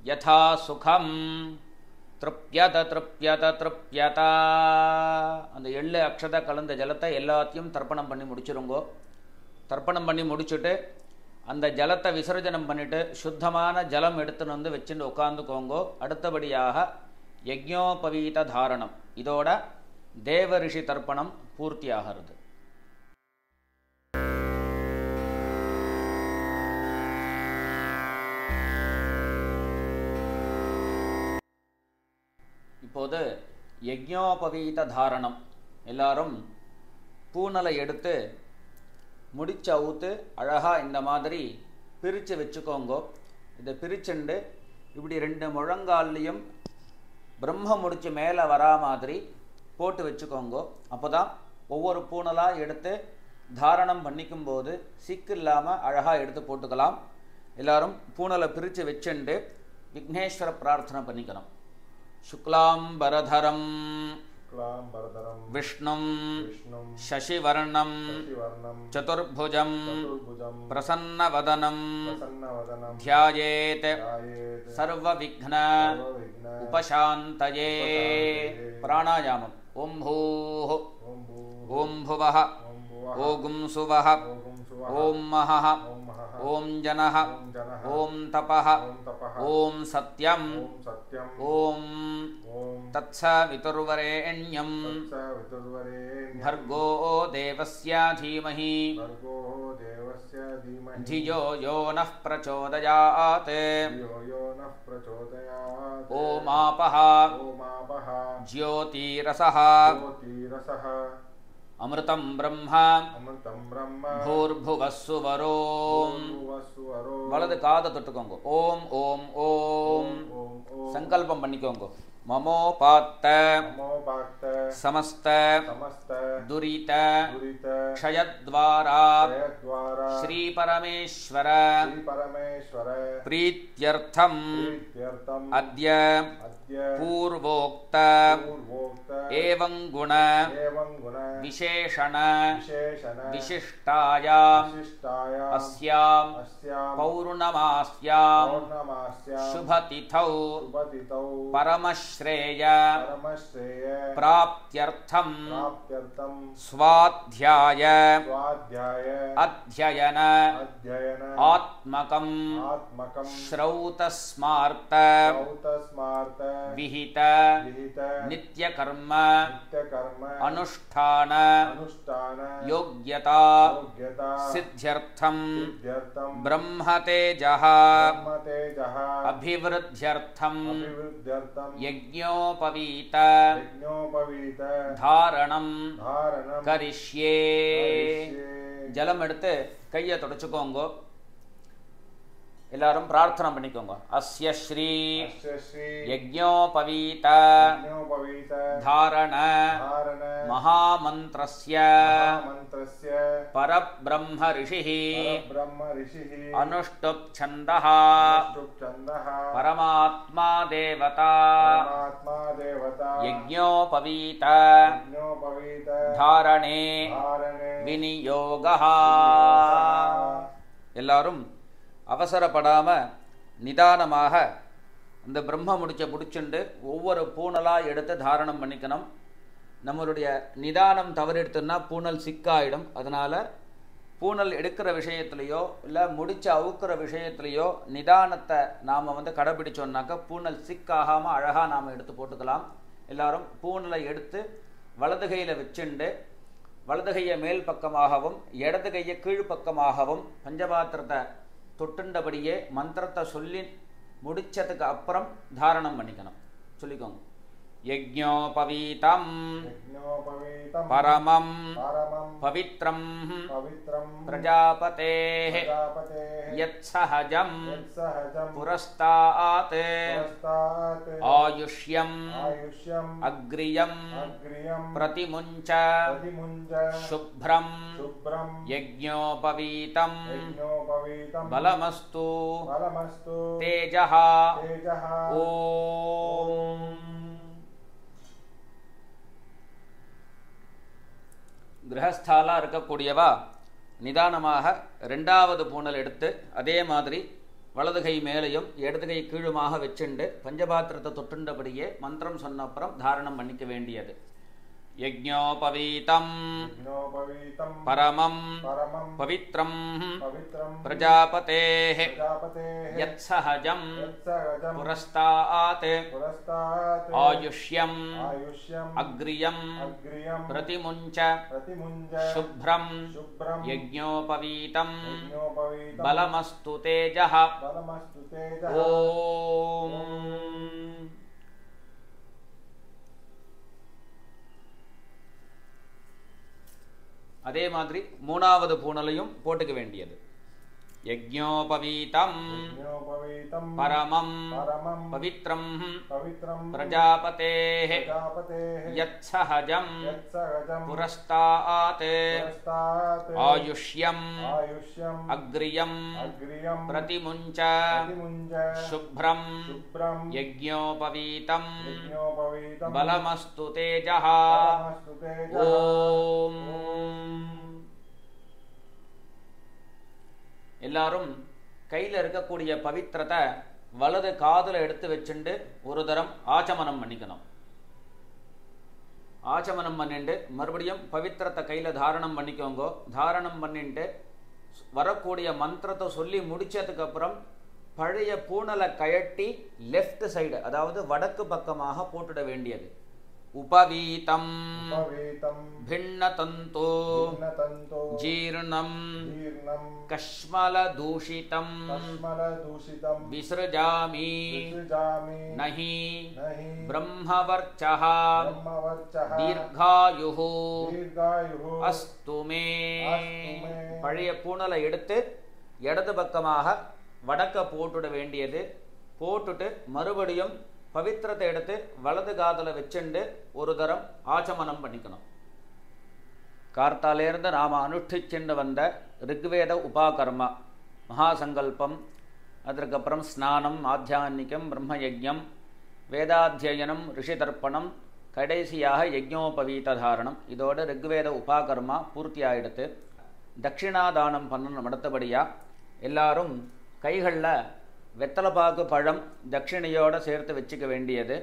யதா சுகம் திருப்யத திருப்யத திருப்யத. அந்த எள்ளு அக்ஷதை கலந்த ஜலத்தை எல்லாத்தையும் தர்ப்பணம் பண்ணி முடிச்சிருங்கோ. தர்ப்பணம் பண்ணி முடிச்சுட்டு அந்த ஜலத்தை விசர்ஜனம் பண்ணிவிட்டு சுத்தமான ஜலம் எடுத்துன்னு வந்து வச்சுட்டு உட்காந்துக்கோங்கோ. அடுத்தபடியாக யஜ்ஞோபவீத தாரணம், இதோட தேவ ரிஷி தர்ப்பணம் பூர்த்தி ஆகிறது. இப்போது யஜ்ஞோபவீத தாரணம். எல்லாரும் பூனலை எடுத்து முடிச்சு அவுத்து அழகாக இந்த மாதிரி பிரித்து வச்சுக்கோங்கோ. இதை பிரிச்சுண்டு இப்படி 2 முழங்கால்லையும் பிரம்ம முடிச்சு மேலே வரா மாதிரி போட்டு வச்சுக்கோங்கோ. அப்போ தான் ஒவ்வொரு பூனலாக எடுத்து தாரணம் பண்ணிக்கும்போது சிக்கு இல்லாமல் அழகாக எடுத்து போட்டுக்கலாம். எல்லாரும் பூனலை பிரித்து வச்சுண்டு விக்னேஸ்வர பிரார்த்தனை பண்ணிக்கணும். சுக்லாம்பரதரம் விஷ்ணும் சசிவர்ணம் சதுர்புஜம் பிரசன்னவதனம் த்யாயேத் சர்வவிக்ன உபசாந்தயே. பிராணாயாமம். ஓம் பூः ஓம் புவः ஓம் சுவः ஓம் மஹः ஓம் ஜனः ஓம் தபः ஓம் சத்யம் ஓம் தத்சவிதுர்வரேண்யம் भर्गो देवस्य धीमहि धियो यो नः प्रचोदयात् ओमापः ज्योतिरसः अमृतं ब्रह्म भूर्भुवः सुवरों. वलது காதை தொட்டுக்கோங்க. ஓம் ஓம் ஓம் சங்கல்பம் பண்ணிக்கோங்க. ममोपात्त समस्त दुरित क्षयद्वारा श्री परमेश्वर प्रीत्यर्थम अद्य पूर्वोक्त एवं गुण विशेषण विशिष्टायां अस्यां पौर्णमास्यां शुभतिथौ परमश्रेय प्राप्त्यर्थं स्वाध्याय अध्ययन आत्मकं श्रौतस्मार्त விஹித
विहित
நித்யகர்ம
नित्यकर्म
அனுஷ்டான
अनुष्ठान
யோக்யதா
योग्यता
சித்யர்த்தம்
सिद्ध्यर्थम
பிரம்மதேஜः
ब्रह्मतेजः
அபிவிருத்யர்த்தம்
अभिवृद्ध्यर्थम
யஜ்ஞோபவீத
यज्ञोपवीत
தாரணம்
धारणम
கரிஷ்யே.
करिष्ये.
ஜலம் எடுத்து கையை தொடச்சுக்கோங்க. எல்லாரும் பிரார்த்தனை பண்ணிக்கோங்க. அஸ்ய ஸ்ரீ
अस्य श्री
யஜ்ஞோபவீத
यज्ञोपवीत
தாரண
धारण
மகாமந்திரஸ்ய
महामन्त्रस्य
பரபிரம்ம ரிஷிः
ब्रह्म ऋषिः
அனுஷ்டுப் சந்தः
अनुष्टुप्
பரமாத்மா தேவதா
परमात्मा देवता
யஜ்ஞோபவீத
यज्ञोपवीत
தாரணே
धारणे
விநியோகः. எல்லாரும் அவசரப்படாம நிதானமாக இந்த பிரம்ம முடிச்ச பிடிச்சுண்டு ஒவ்வொரு பூனலாக எடுத்து தாரணம் பண்ணிக்கணும். நம்மளுடைய நிதானம் தவறெடுத்துன்னா பூனல் சிக்காயிடும். அதனால் பூனல் எடுக்கிற விஷயத்துலையோ இல்லை முடிச்சு அவுக்கிற விஷயத்துலையோ நிதானத்தை நாம் கடைப்பிடிச்சோன்னாக்கா பூனல் சிக்காகாமல் அழகாக நாம் எடுத்து போட்டுக்கலாம். எல்லாரும் பூனலை எடுத்து வலது கையில் வச்சுண்டு வலது கையை மேல் பக்கமாகவும் இடது கையை கீழ்ப்பக்கமாகவும் பஞ்சபாத்திரத்தை தொட்டுண்டபடியே மந்திரத்தை சொல்லி முடிச்சதுக்கு அப்புறம் தாரணம் பண்ணிக்கணும். சொல்லிக்கோங்க. யஜ்ஞோபவீதம்
यज्ञोपवीतं
பரமம்
परमं
பவித்ரம்
पवित्रं
பிரஜாபதேः
प्रजापतेः
யத்சஹஜம்
यत्सहजं
புரஸ்தாத்
पुरस्तात्
ஆயுஷ்யம்
आयुष्यम्
அக்ரியம்
अग्रियं
பிரதிமுஞ்ச
प्रतिमुञ्च
சுப்ரம்
शुभ्रं
யஜ்ஞோபவீதம்
यज्ञोपवीतं
பலமஸ்து
फलमस्तु
தேஜः.
तेजः
ஓம். கிரகஸ்தாலா இருக்கக்கூடியவா நிதானமாக ரெண்டாவது பூனல் எடுத்து அதே மாதிரி வலது கை மேலையும் இடது கை கீழுமாக வச்சுண்டு பஞ்சபாத்திரத்தை தொட்டுண்டபடியே மந்திரம் சொன்ன அப்புறம் தாரணம் பண்ணிக்க வேண்டியது. யஜ்ஞோபவீதம்
यज्ञोपवीतं
பரமம்
परमं
பவித்ரம்
पवित्रं
பிரஜாபதேः
प्रजापतेः
யத்சஹஜம்
यत्सहजं
புரஸ்தாத்
पुरस्तात्
ஆயுஷ்யம்
आयुष्यम्
அக்ரியம்
अग्रियं
பிரதிமுஞ்ச
प्रतिमुञ्च
சுப்ரம்
शुभ्रं
யஜ்ஞோபவீதம்
यज्ञोपवीतं
பலமஸ்து தேஜः.
बलमस्तु तेजः
ஓம். அதே மாதிரி மூணாவது பூனலையும் போட்டுக்க வேண்டியது. யஜ்ஞோபவீதம்
यज्ञोपवीतं
பரமம்
परमं
பவித்ரம்
पवित्रं
பிரஜாபதேः
प्रजापतेः
யத்சஹஜம்
यत्सहजं
புரஸ்தாத்
पुरस्तात्
ஆயுஷ்யம்
आयुष्यम्
அக்ரியம்
अग्रियं
பிரதிமுஞ்ச
प्रतिमुञ्च
சுப்ரம்
शुभ्रं
யஜ்ஞோபவீதம்
यज्ञोपवीतं
பலமஸ்து தேஜः.
बलमस्तु तेजः
ஓம். எல்லாரும் கையில் இருக்கக்கூடிய பவித்திரத்தை வலது காதில் எடுத்து வச்சுண்டு ஒரு தரம் ஆச்சமனம் பண்ணிக்கணும். ஆச்சமனம் பண்ணிட்டு மறுபடியும் பவித்திரத்தை கையில் தாரணம் பண்ணிக்கோங்க. தாரணம் பண்ணிட்டு வரக்கூடிய மந்திரத்தை சொல்லி முடிச்சதுக்கு அப்புறம் பழைய பூனலை கழட்டி லெஃப்ட் சைடு அதாவது வடக்கு பக்கமாக போட்டுட வேண்டியது. உபவீதம்
उपवीतं
பின்னதந்தோ
भिन्नतन्तो
ஜீர்ணம்
जीर्णं
கஷ்மலதூஷிதம்
कश्मलदूषितं
விசೃஜாமி
विसृजामि
நஹி
नहि
பிரம்மவர்ச்சः
ब्रह्मवर्चः
தீர்காயுः
दीर्घायुः
அஸ்து மே.
अस्तु मे
பழைய பூனலை எடுத்து இடது பக்கமாக வடக்க போட்டுட வேண்டியது. போட்டுட்டு மறுபடியும் பவித்திரத்தை எடுத்து வலது காதில் வச்சுண்டு ஒரு தரம் ஆச்சமனம் பண்ணிக்கணும். கார்த்தாலேருந்து நாம் அனுஷ்டிச்சுண்டு வந்த ரிக்வேத உபாகர்மா மகாசங்கல்பம், அதற்கப்புறம் ஸ்நானம், ஆத்தியான்னிகம், பிரம்மயஜ்யம், வேதாத்தியனம், ரிஷிதர்ப்பணம், கடைசியாக யஜ்ஞோபவீத தாரணம். இதோட ரிக்வேத உபாகர்மா பூர்த்தி ஆகிடுத்து. தட்சிணாதானம் பண்ணணும். அடுத்தபடியாக எல்லாரும் கைகளில் வெத்தலைப்பாக்கு பழம் தட்சிணையோடு சேர்த்து வச்சுக்க வேண்டியது.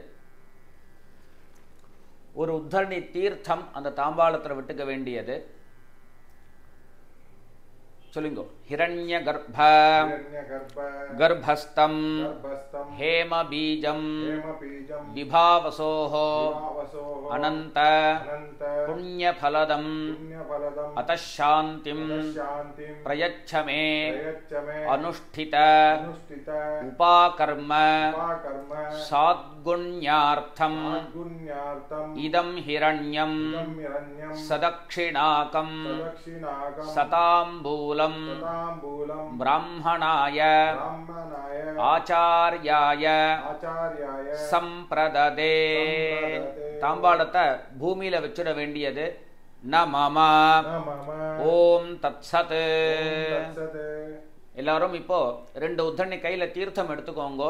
ஒரு உத்தரணி தீர்த்தம் அந்த தாம்பாளத்தில் விட்டுக்க வேண்டியது. சொல்லுங்கோ. हिरण्यगर्भ
हिरण्यगर्भ
गर्भस्थं
गर्भस्थं
हेमबीजं
हेमबीजं
विभावसोः
विभावसोः
अनन्त
अनन्त
पुण्यफलदं
पुण्यफलदम्
अतः शान्तिं
शान्तिं
प्रयच्छ मे
प्रयच्छ मे
अनुष्ठित
अनुष्ठित
उपाकर्म
उपाकर्म
साद्गुण्यार्थम्
गुण्यार्थम्
इदं हिरण्यम्
इदं हिरण्यं
सदक्षिणाकं
सदक्षिणाकं
सताम्बूलं
ताम्बूलं
ब्राह्मणाय
ब्राह्मणाय
आचार्याय
आचार्याय
संप्रददे தாம்பாளத்தை பூமியில வச்சிட வேண்டியது ந மம
नमः
ஓம் தத்சத்
तत्सत्
எல்லாரும் இப்போ 2 உத்தரணி கையில தீர்த்தம் எடுத்துக்கோங்க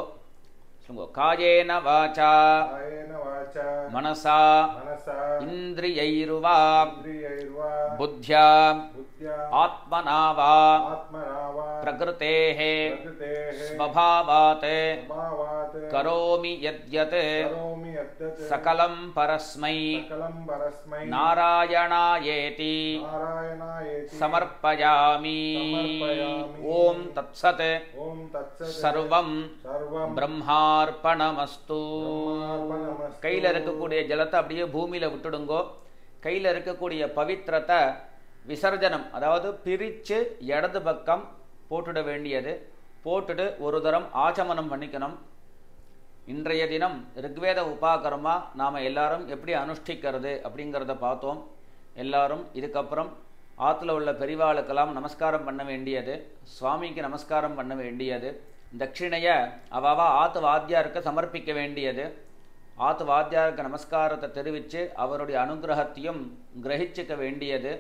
சொல்லுங்க காயேன வாசா
कायेन वाचा
மனசா
मनसा
இந்திரியைர்வா
इन्द्रियैर्वा
புத்யா
बुद्ध्या
ஆத்மனா வா
आत्मना वा
பிரகிருதேஹ
प्रकृतेः
ஸ்வபாவாத்
स्वभावात्
கரோமி யத்யத்
करोमि यद्यत्
சகலம் பரஸ்மை
सकलं परस्मै
நாராயணாயேதி
नारायणायेति
समर्पयामि
समर्पयामि।
ओम तत्सत्
ॐ तत्सत्
सर्वं
सर्वं
பிரம்மார்ப்பணமஸ்து
ब्रह्मार्पणमस्तु।
கையில இருக்கக்கூடிய ஜலத்தை அப்படியே பூமியில விட்டுடுங்கோ கையில இருக்கக்கூடிய பவித்திரத்தை விசர்ஜனம் அதாவது பிரிச்சு இடது பக்கம் போட்டுட வேண்டியது போட்டுட்டு ஒரு தரம் ஆச்சமனம் பண்ணிக்கணும் இன்றைய தினம் ரிக்வேத உபாகரமா நாம எல்லாரும் எப்படி அனுஷ்டிக்கிறது அப்படிங்கிறத பார்த்தோம் எல்லாரும் இதுக்கப்புறம் ஆற்றுல உள்ள பெரிவாளுக்கெல்லாம் நமஸ்காரம் பண்ண வேண்டியது சுவாமிக்கு நமஸ்காரம் பண்ண வேண்டியது தட்சிணைய அவாவா ஆத்து வாத்தியாருக்கு சமர்ப்பிக்க வேண்டியது ஆத்து வாத்தியாருக்கு நமஸ்காரத்தை தெரிவித்து அவருடைய அனுகிரகத்தையும் கிரகிச்சிக்க வேண்டியது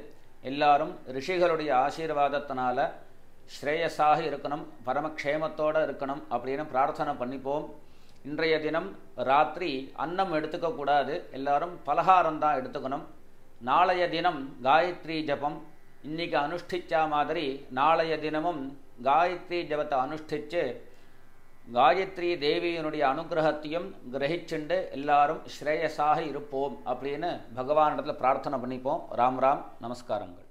எல்லாரும் ரிஷிகளுடைய ஆசீர்வாதத்தினால ஸ்ரேயஸாக இருக்கணும் பரமக்ஷேமத்தோடு இருக்கணும் அப்படின்னு பிரார்த்தனை பண்ணிப்போம் இன்றைய தினம் ராத்திரி அன்னம் எடுத்துக்கக்கூடாது எல்லாரும் பலகாரம் தான் எடுத்துக்கணும் நாளைய தினம் காயத்ரி ஜபம் இன்னைக்கு அனுஷ்டிச்சா மாதிரி நாளைய தினமும் காயத்ரி ஜபத்தை அனுஷ்டிச்சு காயத்ரி தேவியினுடைய அனுகிரகத்தையும் கிரகிச்சுண்டு எல்லாரும் ஸ்ரேயஸாக இருப்போம் அப்படின்னு பகவானிடத்தில் பிரார்த்தனை பண்ணிப்போம் ராம் ராம் நமஸ்காரங்கள்